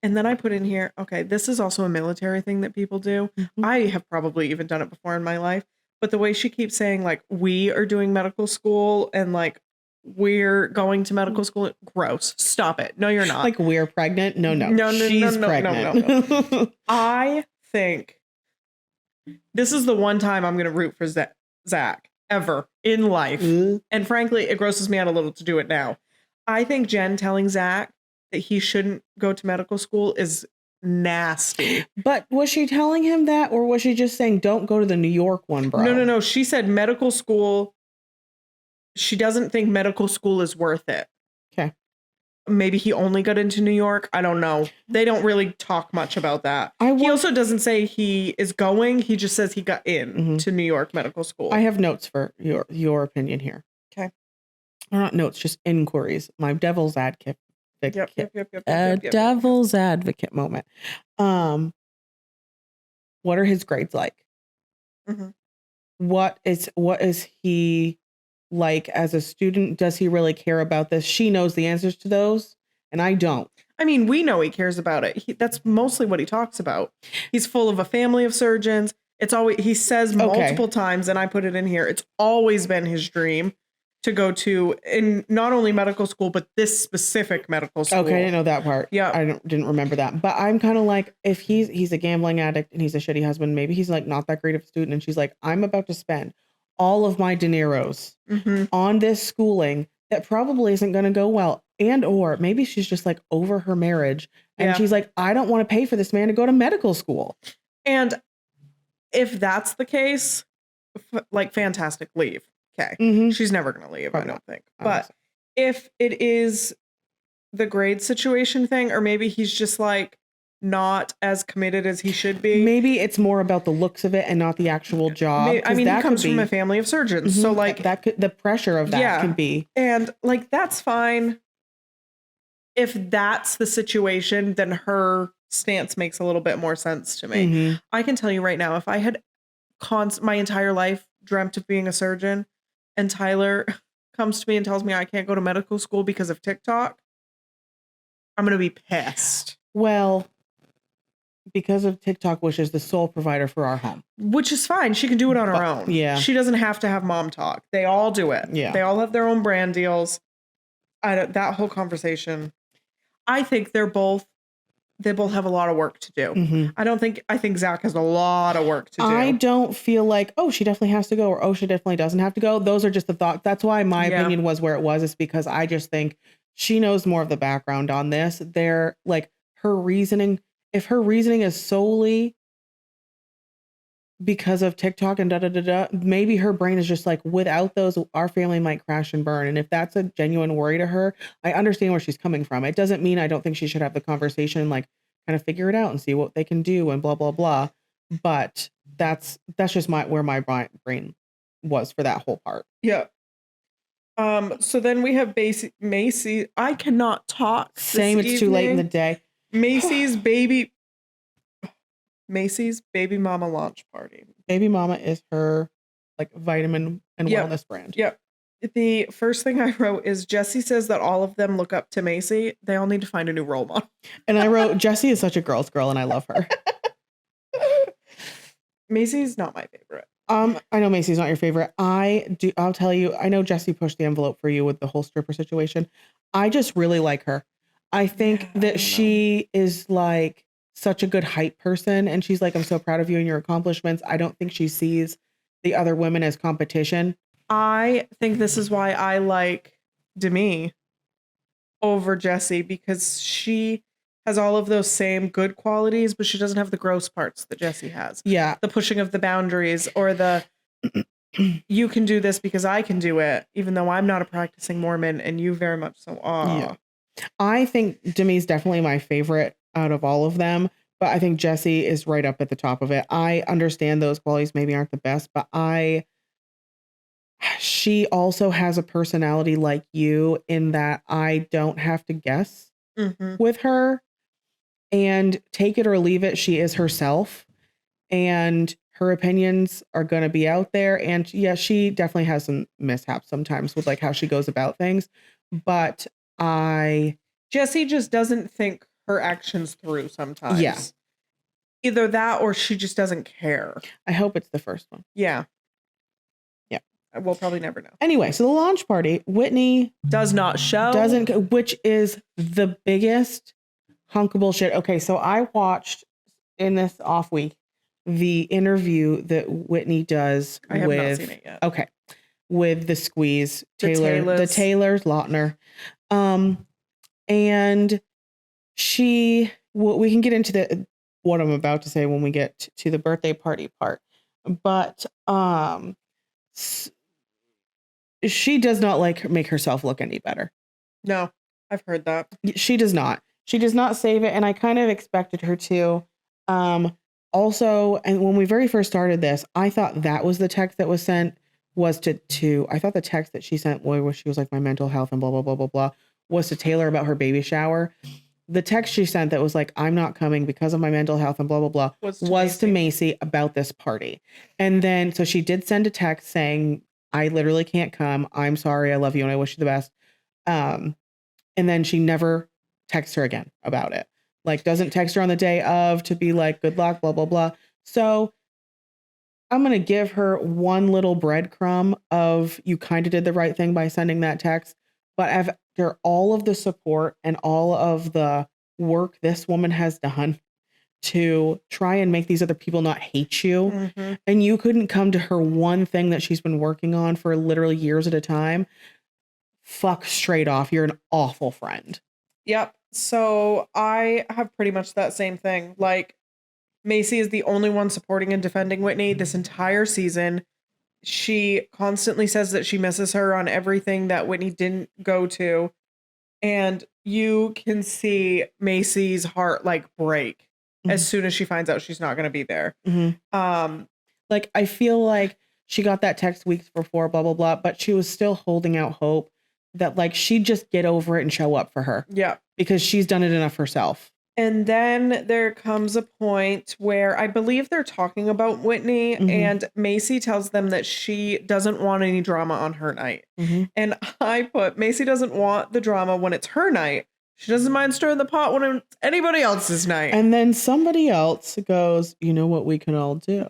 then I put in here, okay, this is also a military thing that people do. I have probably even done it before in my life. But the way she keeps saying, like, we are doing medical school and, like, we're going to medical school. Gross. Stop it. No, you're not.
Like, we're pregnant? No. She's pregnant.
No. I think this is the one time I'm going to root for Zach ever in life. And frankly, it grosses me out a little to do it now. I think Jen telling Zach that he shouldn't go to medical school is nasty.
But was she telling him that, or was she just saying, don't go to the New York one, bro?
No. She said medical school. She doesn't think medical school is worth it.
Okay.
Maybe he only got into New York. I don't know. They don't really talk much about that. He also doesn't say he is going. He just says he got in to New York medical school.
I have notes for your opinion here.
Okay.
Or not notes, just inquiries. My devil's advocate.
Yep.
Devil's advocate moment. What are his grades like? What is he like as a student? Does he really care about this? She knows the answers to those, and I don't.
I mean, we know he cares about it. That's mostly what he talks about. He's full of a family of surgeons. It's always, he says multiple times, and I put it in here, it's always been his dream to go to in not only medical school, but this specific medical school.
Okay, I didn't know that part.
Yeah.
I didn't remember that. But I'm kind of like, if he's a gambling addict and he's a shitty husband, maybe he's like not that great of a student. And she's like, I'm about to spend all of my dineros on this schooling that probably isn't going to go well. And or maybe she's just like over her marriage. And she's like, I don't want to pay for this man to go to medical school.
And if that's the case, like, fantastic, leave. Okay. She's never going to leave, probably I don't think. But if it is the grade situation thing, or maybe he's just like not as committed as he should be.
Maybe it's more about the looks of it and not the actual job.
I mean, he comes from a family of surgeons. So like
the pressure of that can be.
And like, that's fine. If that's the situation, then her stance makes a little bit more sense to me. I can tell you right now, if I had my entire life dreamt of being a surgeon, and Tyler comes to me and tells me I can't go to medical school because of TikTok, I'm going to be pissed.
Well, because of TikTok, which is the sole provider for our home.
Which is fine. She can do it on her own.
Yeah.
She doesn't have to have mom talk. They all do it.
Yeah.
They all have their own brand deals. That whole conversation. I think they both have a lot of work to do. I think Zach has a lot of work to do.
I don't feel like, oh, she definitely has to go, or oh, she definitely doesn't have to go. Those are just the thoughts. That's why my opinion was where it was, is because I just think she knows more of the background on this. They're like, her reasoning, if her reasoning is solely because of TikTok and maybe her brain is just like, without those, our family might crash and burn. And if that's a genuine worry to her, I understand where she's coming from. It doesn't mean I don't think she should have the conversation and like kind of figure it out and see what they can do and blah, blah, blah. But that's just where my brain was for that whole part.
Yeah. So then we have Macy. I cannot talk.
Same. It's too late in the day.
Macy's baby mama launch party.
Baby mama is her like vitamin and wellness brand.
Yep. The first thing I wrote is Jesse says that all of them look up to Macy. They all need to find a new role model.
And I wrote, Jessie is such a girl's girl and I love her.
Macy's not my favorite.
I know Macy's not your favorite. I'll tell you, I know Jessie pushed the envelope for you with the whole stripper situation. I just really like her. I think that she is like such a good hype person. And she's like, I'm so proud of you and your accomplishments. I don't think she sees the other women as competition.
I think this is why I like Demi over Jessie, because she has all of those same good qualities, but she doesn't have the gross parts that Jessie has.
Yeah.
The pushing of the boundaries, or the you can do this because I can do it, even though I'm not a practicing Mormon and you very much so are.
Yeah. I think Demi's definitely my favorite out of all of them, but I think Jessie is right up at the top of it. I understand those qualities maybe aren't the best, but she also has a personality like you in that I don't have to guess with her, and take it or leave it. She is herself, and her opinions are going to be out there. And yeah, she definitely has some mishaps sometimes with like how she goes about things, but
Jessie just doesn't think her actions through sometimes.
Yeah.
Either that or she just doesn't care.
I hope it's the first one.
Yeah.
Yeah.
We'll probably never know.
Anyway, so the launch party, Whitney
does not show.
Which is the biggest hunk of bullshit. Okay, so I watched in this off week the interview that Whitney does
I have not seen it yet.
Okay. With the Squeeze, the Taylors, Lautner. And we can get into what I'm about to say when we get to the birthday party part. But she does not make herself look any better.
No, I've heard that.
She does not. She does not save it, and I kind of expected her to. Also, and when we very first started this, I thought that was the text that was sent was to I thought the text that she sent where she was like, my mental health and blah, blah, blah, blah, blah, was to Taylor about her baby shower. The text she sent that was like, I'm not coming because of my mental health and blah, blah, blah, was to Macy about this party. And then, so she did send a text saying, I literally can't come. I'm sorry. I love you and I wish you the best. And then she never texts her again about it. Like, doesn't text her on the day of to be like, good luck, blah, blah, blah. So I'm going to give her one little breadcrumb of you kind of did the right thing by sending that text. But after all of the support and all of the work this woman has done to try and make these other people not hate you, and you couldn't come to her one thing that she's been working on for literally years at a time, fuck straight off. You're an awful friend.
Yep. So I have pretty much that same thing. Like, Macy is the only one supporting and defending Whitney this entire season. She constantly says that she misses her on everything that Whitney didn't go to. And you can see Macy's heart like break as soon as she finds out she's not going to be there.
Like, I feel like she got that text weeks before, blah, blah, blah, but she was still holding out hope that like she'd just get over it and show up for her.
Yeah.
Because she's done it enough herself.
And then there comes a point where I believe they're talking about Whitney, and Macy tells them that she doesn't want any drama on her night. And I put, Macy doesn't want the drama when it's her night. She doesn't mind stirring the pot when it's anybody else's night.
And then somebody else goes, you know what we can all do?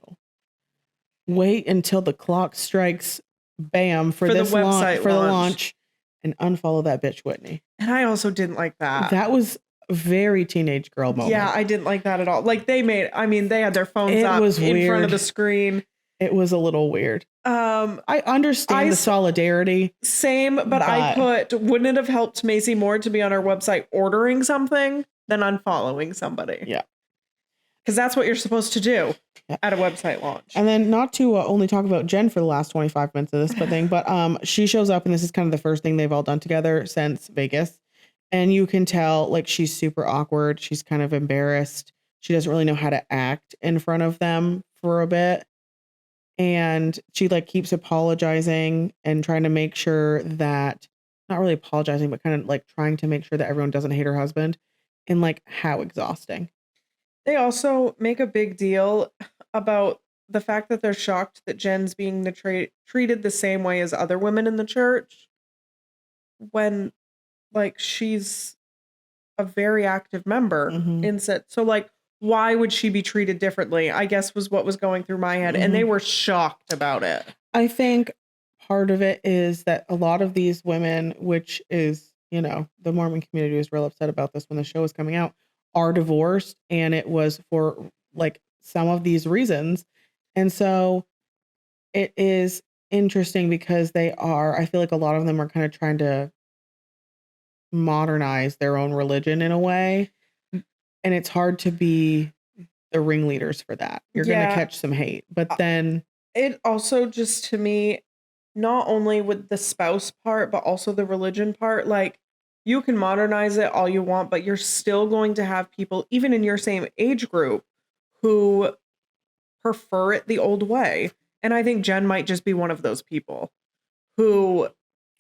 Wait until the clock strikes bam for this launch, for the launch, and unfollow that bitch Whitney.
And I also didn't like that.
That was a very teenage girl moment.
Yeah, I didn't like that at all. Like, they had their phones up in front of the screen.
It was a little weird. I understand the solidarity.
Same, but I put, wouldn't it have helped Macy more to be on our website ordering something than unfollowing somebody?
Yeah.
Because that's what you're supposed to do at a website launch.
And then, not to only talk about Jen for the last 25 minutes of this thing, but she shows up, and this is kind of the first thing they've all done together since Vegas. And you can tell, like, she's super awkward. She's kind of embarrassed. She doesn't really know how to act in front of them for a bit. And she, like, keeps apologizing and trying to make sure that, not really apologizing, but kind of, like, trying to make sure that everyone doesn't hate her husband. And, like, how exhausting.
They also make a big deal about the fact that they're shocked that Jen's being treated the same way as other women in the church, when, like, she's a very active member in set. So, like, why would she be treated differently? I guess was what was going through my head. And they were shocked about it.
I think part of it is that a lot of these women, which is, you know, the Mormon community was real upset about this when the show was coming out, are divorced, and it was for like some of these reasons. And so It is interesting because I feel like a lot of them are kind of trying to modernize their own religion in a way. And it's hard to be the ringleaders for that. You're going to catch some hate. But then
it also just, to me, not only with the spouse part, but also the religion part, like, you can modernize it all you want, but you're still going to have people, even in your same age group, who prefer it the old way. And I think Jen might just be one of those people who,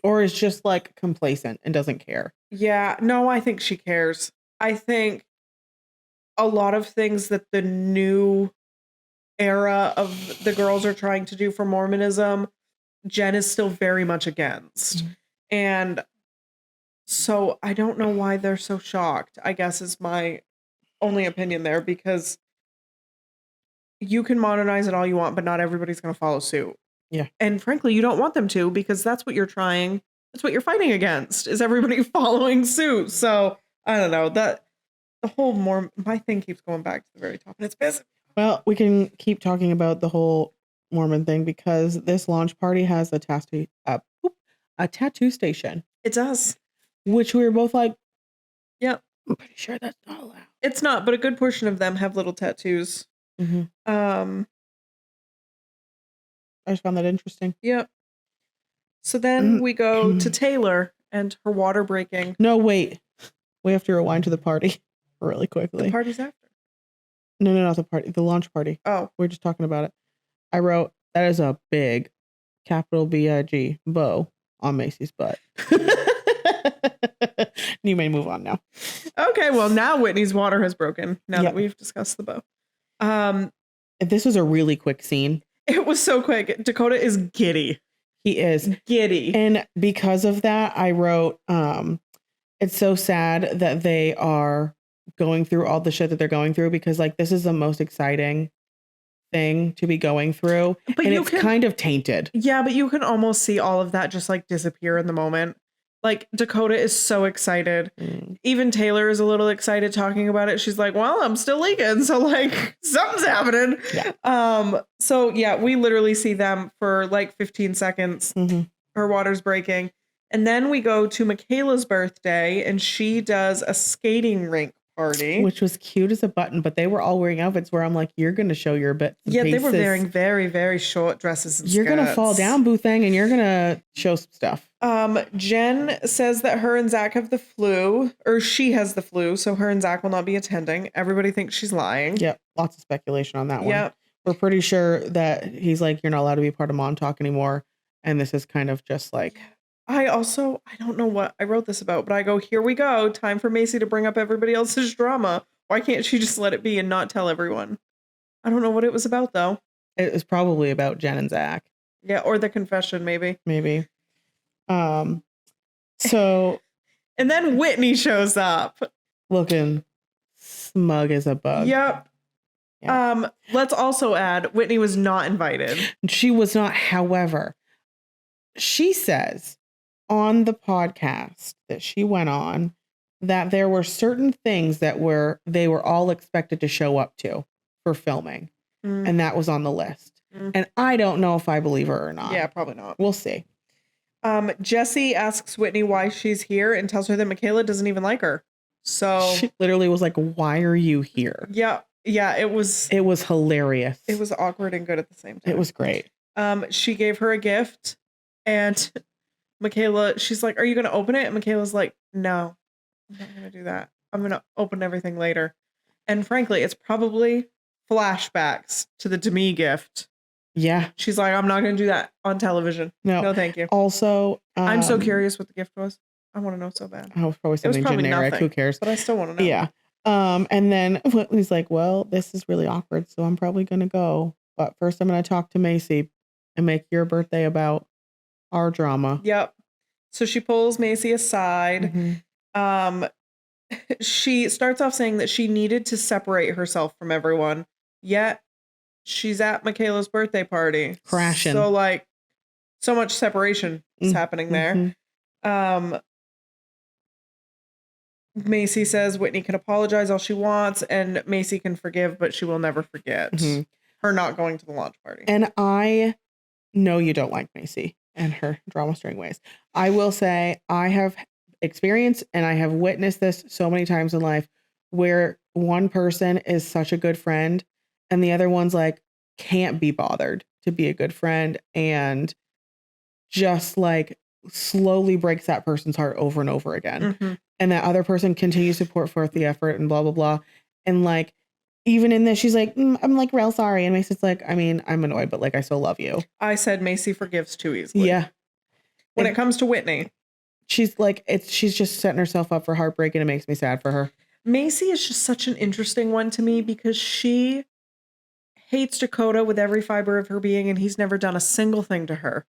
or is just like complacent and doesn't care.
Yeah, no, I think she cares. I think a lot of things that the new era of the girls are trying to do for Mormonism, Jen is still very much against. And so I don't know why they're so shocked, I guess, is my only opinion there, because you can modernize it all you want, but not everybody's going to follow suit.
Yeah.
And frankly, you don't want them to, because that's what you're fighting against, is everybody following suit. So I don't know, that the whole my thing keeps going back to the very top, and it's busy.
Well, we can keep talking about the whole Mormon thing because this launch party has a tattoo station.
It does.
Which we were both like,
yep.
I'm pretty sure that's not allowed.
It's not, but a good portion of them have little tattoos.
Mm-hmm. I just found that interesting.
Yep. So then we go to Taylor and her water breaking.
No, wait. We have to rewind to the party really quickly.
The party's after.
No, not the party. The launch party.
Oh.
We're just talking about it. I wrote, that is a big, capital B-I-G, bow on Macy's butt. You may move on now.
Okay, well, now Whitney's water has broken, now that we've discussed the bow.
This was a really quick scene.
It was so quick. Dakota is giddy.
He is.
Giddy.
And because of that, I wrote, it's so sad that they are going through all the shit that they're going through, because like this is the most exciting thing to be going through, but it's kind of tainted. Yeah,
but you can almost see all of that just like disappear in the moment. Like Dakota is so excited. Even Taylor is a little excited talking about it. She's like, well, I'm still leaking, so like something's happening. Yeah. So yeah, we literally see them for like 15 seconds. Her water's breaking. And then we go to Michaela's birthday, and she does a skating rink party,
which was cute as a button, but they were all wearing outfits where I'm like, you're going to show your bits.
Yeah, they were wearing very, very short dresses and
you're going to fall down, boo thing, and you're going to show some stuff.
Jen says that her and Zach have the flu, or she has the flu, so her and Zach will not be attending. Everybody thinks she's lying.
Yep, lots of speculation on that one. Yep. We're pretty sure that he's like, you're not allowed to be part of Mom Talk anymore, and this is kind of just like...
I don't know what I wrote this about, but I go, here we go. Time for Macy to bring up everybody else's drama. Why can't she just let it be and not tell everyone? I don't know what it was about, though.
It was probably about Jen and Zach.
Yeah, or the confession, maybe.
Maybe. So...
And then Whitney shows up.
Looking smug as a bug.
Yep. Yeah. Let's also add, Whitney was not invited.
She was not, however... She says on the podcast that she went on that there were certain things that they were all expected to show up to for filming. And that was on the list. And I don't know if I believe her or not.
Yeah, probably not.
We'll see.
Jessie asks Whitney why she's here and tells her that Michaela doesn't even like her. So
she literally was like, why are you here?
Yeah. Yeah, it was
hilarious.
It was awkward and good at the same time.
It was great.
She gave her a gift. And Michaela, she's like, are you going to open it? And Michaela's like, no, I'm not going to do that. I'm going to open everything later. And frankly, it's probably flashbacks to the Demi gift.
Yeah.
She's like, I'm not going to do that on television. No, thank you.
Also,
I'm so curious what the gift was. I want to know so bad.
Oh, probably something generic.
Nothing,
who cares?
But I still want to know.
Yeah. And then he's like, well, this is really awkward, so I'm probably going to go. But first I'm going to talk to Macy and make your birthday about our drama.
Yep. So she pulls Macy aside. She starts off saying that she needed to separate herself from everyone, yet she's at Michaela's birthday party.
Crashing.
So like, so much separation is happening there. Macy says Whitney can apologize all she wants, and Macy can forgive, but she will never forget her not going to the launch party.
And I no, you don't like Macy and her drama string ways. I will say I have experienced and I have witnessed this so many times in life where one person is such a good friend and the other one's like can't be bothered to be a good friend and just like slowly breaks that person's heart over and over again.
Mhm.
And that other person continues to put forth the effort and blah, blah, blah. And like, even in this, she's like, I'm like real sorry. And Macy's like, I mean, I'm annoyed, but like, I still love you.
I said Macy forgives too easily.
Yeah.
When it comes to Whitney,
She's like, she's just setting herself up for heartbreak and it makes me sad for her.
Macy is just such an interesting one to me because she hates Dakota with every fiber of her being and he's never done a single thing to her.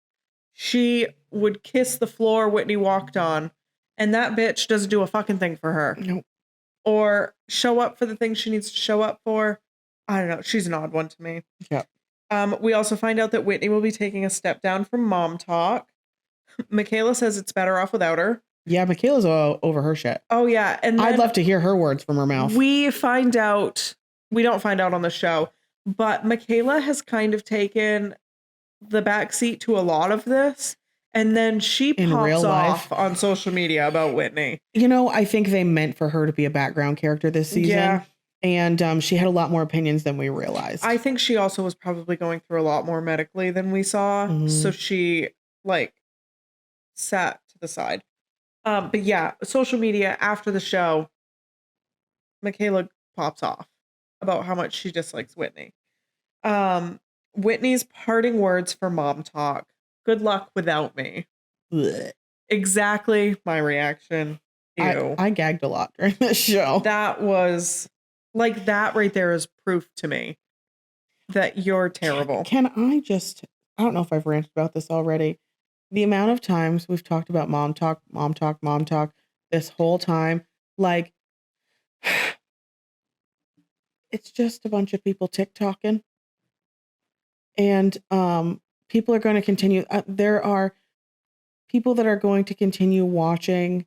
She would kiss the floor Whitney walked on and that bitch doesn't do a fucking thing for her.
Nope.
Or show up for the things she needs to show up for. I don't know. She's an odd one to me.
Yeah.
We also find out that Whitney will be taking a step down from mom talk. Michaela says it's better off without her.
Yeah, Michaela's over her shit.
Oh, yeah. And
I'd love to hear her words from her mouth.
We find out, we don't find out on the show, but Michaela has kind of taken the backseat to a lot of this. And then she pops off on social media about Whitney.
You know, I think they meant for her to be a background character this season. Yeah. And she had a lot more opinions than we realized.
I think she also was probably going through a lot more medically than we saw. Mm-hmm. So she like sat to the side. But yeah, social media after the show, Michaela pops off about how much she dislikes Whitney. Whitney's parting words for mom talk. Good luck without me.
Blech.
Exactly my reaction. Ew.
I gagged a lot during this show.
That was like that right there is proof to me that you're terrible.
Can I don't know if I've ranted about this already. The amount of times we've talked about mom talk this whole time, like it's just a bunch of people TikToking. And people are going to continue. There are people that are going to continue watching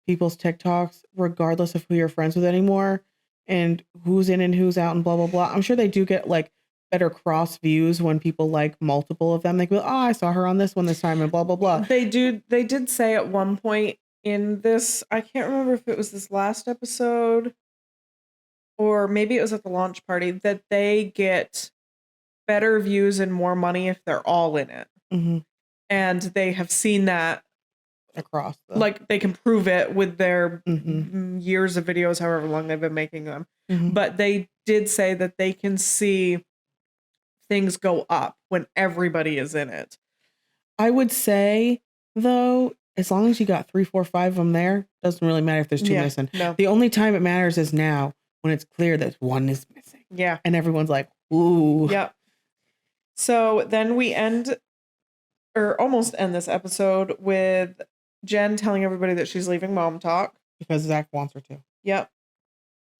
people's TikToks, regardless of who you're friends with anymore and who's in and who's out and blah, blah, blah. I'm sure they do get like better cross views when people like multiple of them. They go, oh, I saw her on this one this time and blah, blah, blah.
They did say at one point in this, I can't remember if it was this last episode or maybe it was at the launch party, that they get better views and more money if they're all in it.
Mm-hmm.
And they have seen that
across
like they can prove it with their years of videos, however long they've been making them. Mm-hmm. But they did say that they can see things go up when everybody is in it.
I would say though, as long as you got 3, 4, 5 of them there, doesn't really matter if there's two missing. No. The only time it matters is now when it's clear that one is missing.
Yeah.
And everyone's like, ooh.
Yep. So then we end or almost end this episode with Jen telling everybody that she's leaving mom talk.
Because Zach wants her to.
Yep.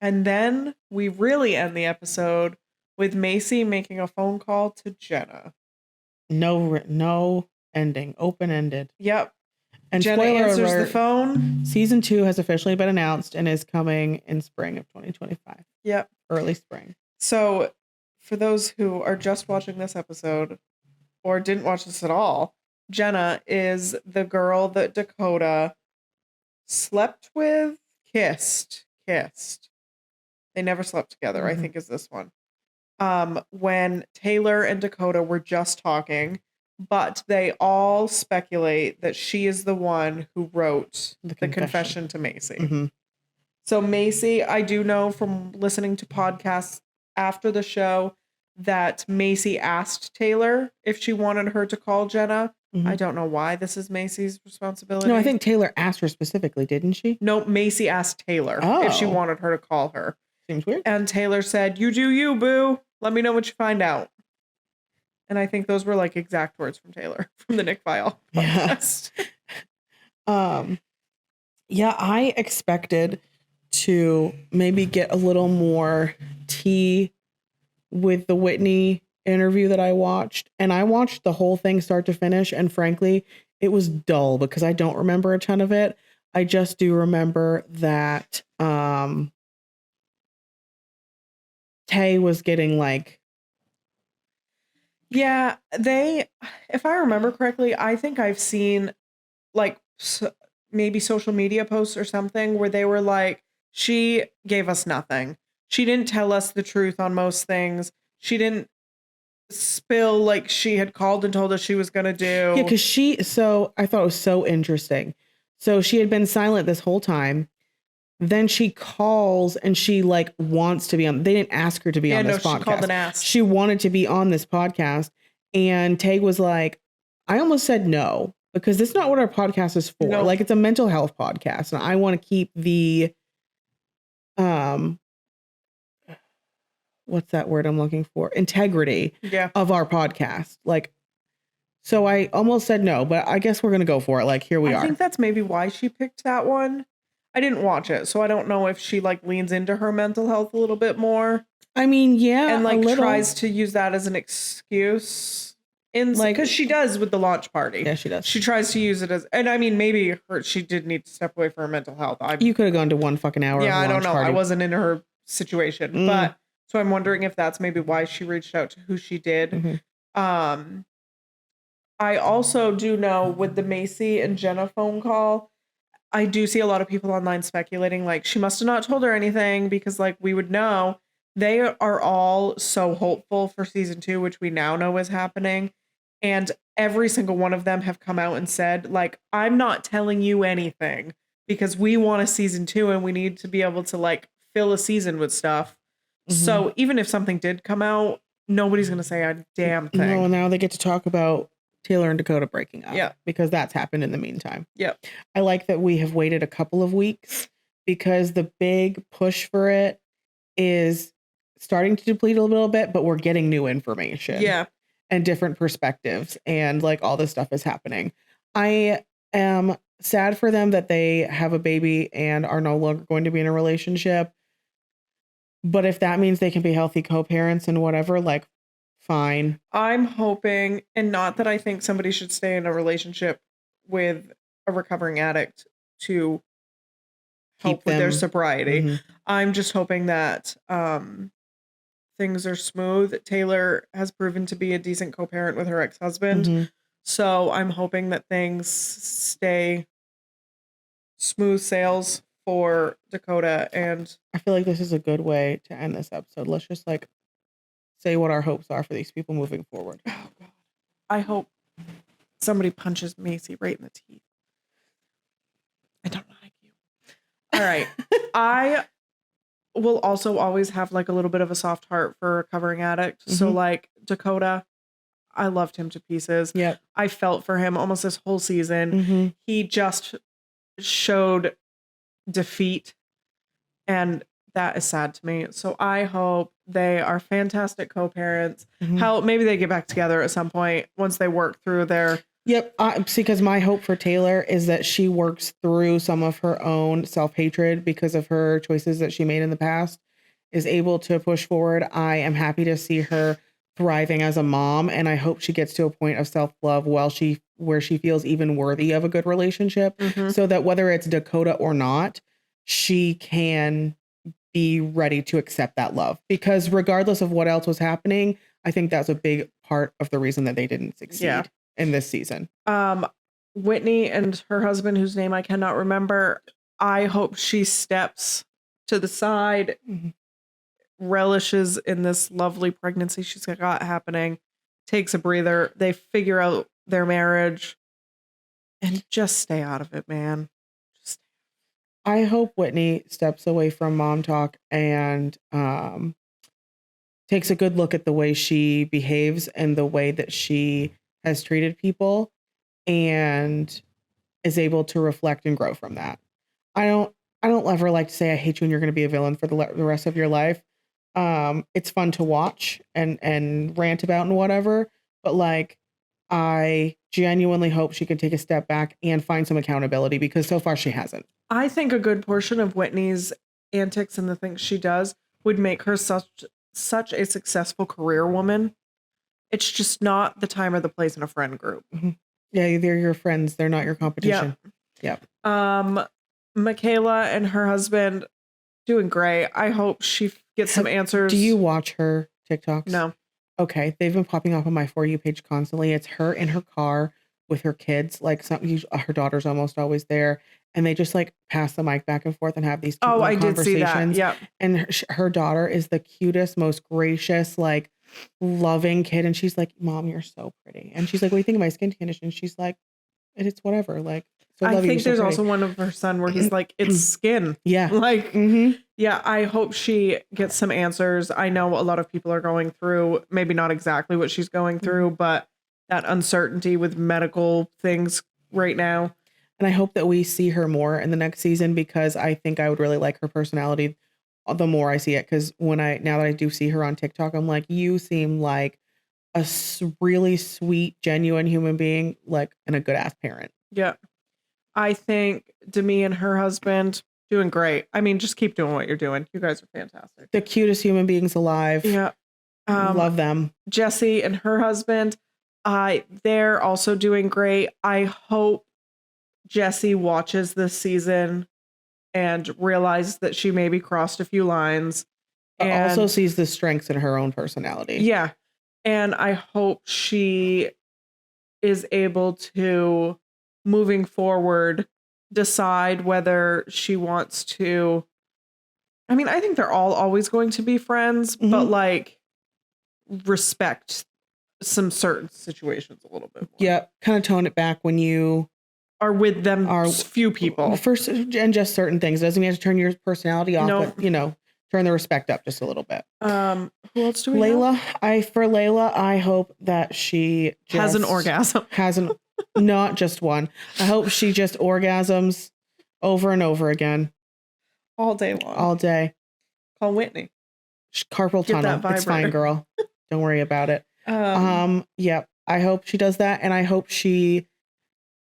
And then we really end the episode with Macy making a phone call to Jenna.
No ending. Open-ended.
Yep.
And
Jenna
spoiler
answers
alert,
the phone.
Season 2 has officially been announced and is coming in spring of 2025.
Yep.
Early spring.
So for those who are just watching this episode or didn't watch this at all, Jenna is the girl that Dakota slept with, kissed. They never slept together, I think is this one. When Taylor and Dakota were just talking, but they all speculate that she is the one who wrote the confession to Macy. Mm-hmm. So Macy, I do know from listening to podcasts after the show that Macy asked Taylor if she wanted her to call Jenna. Mm-hmm. I don't know why this is Macy's responsibility.
No, I think Taylor asked her specifically, didn't she?
No, Macy asked Taylor if she wanted her to call her.
Seems weird.
And Taylor said, "You do you, boo. Let me know what you find out." And I think those were like exact words from Taylor from the Nick File podcast.
Yeah, I expected to maybe get a little more tea with the Whitney interview that I watched. And I watched the whole thing start to finish. And frankly, it was dull because I don't remember a ton of it. I just do remember that Tay was getting like
Yeah, if I remember correctly, I think I've seen like maybe social media posts or something where they were like, she gave us nothing. She didn't tell us the truth on most things. She didn't spill like she had called and told us she was going to
Yeah,
do.
because so I thought it was so interesting. So she had been silent this whole time. Then she calls and she like wants to be on. They didn't ask her to be on this podcast.
She called and asked.
She wanted to be on this podcast. And Tag was like, I almost said no, because that's not what our podcast is for.
No.
Like, it's a mental health podcast. And I want to keep the what's that word I'm looking for? Integrity of our podcast. Like, so I almost said no, but I guess we're going to go for it. Like, here we are.
I think that's maybe why she picked that one. I didn't watch it, so I don't know if she like leans into her mental health a little bit more.
I mean, yeah,
and like tries to use that as an excuse in like, because she does with the launch party.
Yeah, she does.
She tries to use it as, and I mean, maybe she did need to step away from her mental health.
You could have gone to 1 fucking hour.
Yeah, I don't know. I wasn't in her situation, but so I'm wondering if that's maybe why she reached out to who she did. I also do know with the Macy and Jenna phone call, I do see a lot of people online speculating like she must have not told her anything because like we would know. They are all so hopeful for season 2, which we now know is happening. And every single one of them have come out and said, like, I'm not telling you anything because we want a season 2 and we need to be able to like fill a season with stuff. So even if something did come out, nobody's going to say a damn thing.
No, now they get to talk about Taylor and Dakota breaking up.
Yeah.
Because that's happened in the meantime.
Yep.
I like that we have waited a couple of weeks because the big push for it is starting to deplete a little bit, but we're getting new information.
Yeah.
And different perspectives, and like all this stuff is happening. I am sad for them that they have a baby and are no longer going to be in a relationship. But if that means they can be healthy co-parents and whatever, like, fine.
I'm hoping, and not that I think somebody should stay in a relationship with a recovering addict to help with their sobriety. I'm just hoping that things are smooth. Taylor has proven to be a decent co-parent with her ex-husband. So I'm hoping that things stay smooth sails for Dakota. And
I feel like this is a good way to end this episode. Let's just like say what our hopes are for these people moving forward.
Oh God. I hope somebody punches Macy right in the teeth. I don't like you. All right. I will also always have like a little bit of a soft heart for a recovering addict. So like Dakota, I loved him to pieces.
Yeah.
I felt for him almost this whole season. He just showed defeat, and that is sad to me. So I hope they are fantastic co-parents. How maybe they get back together at some point once they work through their
Yep. Because my hope for Taylor is that she works through some of her own self-hatred because of her choices that she made in the past, is able to push forward. I am happy to see her thriving as a mom, and I hope she gets to a point of self-love where she feels even worthy of a good relationship, so that whether it's Dakota or not, she can be ready to accept that love. Because regardless of what else was happening, I think that's a big part of the reason that they didn't succeed in this season.
Whitney and her husband, whose name I cannot remember, I hope she steps to the side, relishes in this lovely pregnancy she's got happening, takes a breather, they figure out their marriage, and just stay out of it, man.
I hope Whitney steps away from mom talk and takes a good look at the way she behaves and the way that she has treated people, and is able to reflect and grow from that. I don't ever like to say I hate you and you're going to be a villain for the rest of your life. It's fun to watch and rant about and whatever, but like, I genuinely hope she can take a step back and find some accountability, because so far she hasn't.
I think a good portion of Whitney's antics and the things she does would make her such a successful career woman. It's just not the time or the place in a friend group.
Yeah, they're your friends. They're not your competition. Yep.
Michaela and her husband doing great. I hope she gets some answers.
Do you watch her TikToks?
No.
okay, they've been popping up on my For You page constantly. It's her in her car with her kids. Like her daughter's almost always there. And they just like pass the mic back and forth and have these cute
Oh,
little
I did see that.
conversations.
Yep.
And her daughter is the cutest, most gracious, like loving kid. And she's like, Mom, you're so pretty. And she's like, what do you think of my skin condition? She's like, it's whatever. Like, so
I
love you.
think
So
there's
pretty.
also one of her son where he's like, it's skin.
Yeah.
Like,
Mm-hmm.
yeah, I hope she gets some answers. I know a lot of people are going through, maybe not exactly what she's going through, but that uncertainty with medical things right now.
And I hope that we see her more in the next season, because I think I would really like her personality the more I see it. Because now that I do see her on TikTok, I'm like, you seem like a really sweet, genuine human being, like, and a good ass parent.
Yeah. I think Demi and her husband doing great. I mean, just keep doing what you're doing. You guys are fantastic.
The cutest human beings alive.
Yeah.
Love them.
Jessie and her husband, they're also doing great. I hope Jessie watches this season and realizes that she maybe crossed a few lines.
But also sees the strengths in her own personality.
Yeah. And I hope she is able to, moving forward, decide whether she wants to. I mean, I think they're all always going to be friends, but like respect some certain situations a little bit more.
Yeah, kind of tone it back when you
are with them few people.
First, and just certain things. It doesn't mean you have to turn your personality off, but turn the respect up just a little bit.
Who else do we
Layla,
have?
for Layla, I hope that she
has an orgasm.
Not just one. I hope she just orgasms over and over again.
All day long.
All day.
Call Whitney.
Carpal tunnel. It's fine, girl. Don't worry about it. Yeah. I hope she does that, and I hope she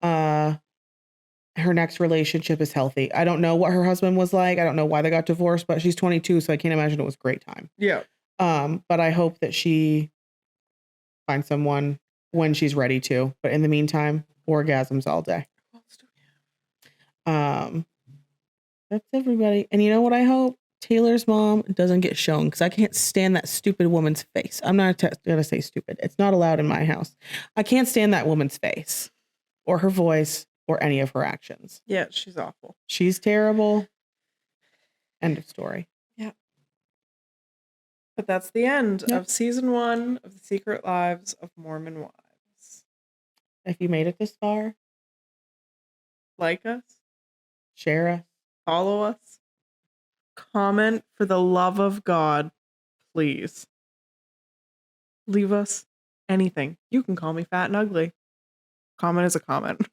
her next relationship is healthy. I don't know what her husband was like. I don't know why they got divorced, but she's 22, so I can't imagine it was a great time.
Yeah.
But I hope that she finds someone when she's ready to. But in the meantime, orgasms all day. That's everybody. And you know what I hope? Taylor's mom doesn't get shown, because I can't stand that stupid woman's face. I'm not gonna say stupid. It's not allowed in my house. I can't stand that woman's face or her voice or any of her actions.
Yeah, she's awful.
She's terrible. End of story.
Yeah. But that's the end of season 1 of The Secret Lives of Mormon Wives.
If you made it this far,
like us,
share us,
follow us, comment, for the love of God, please. Leave us anything. You can call me fat and ugly. Comment is a comment.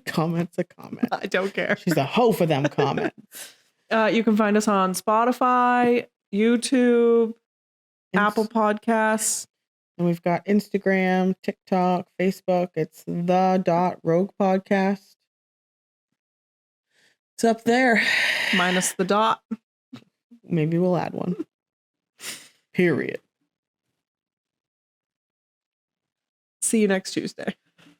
Comment's a comment.
I don't care.
She's a hoe for them comments.
You can find us on Spotify, YouTube, Apple Podcasts.
And we've got Instagram, TikTok, Facebook. It's the.rogue podcast. It's up there.
Minus the dot.
Maybe we'll add one. Period.
See you next Tuesday.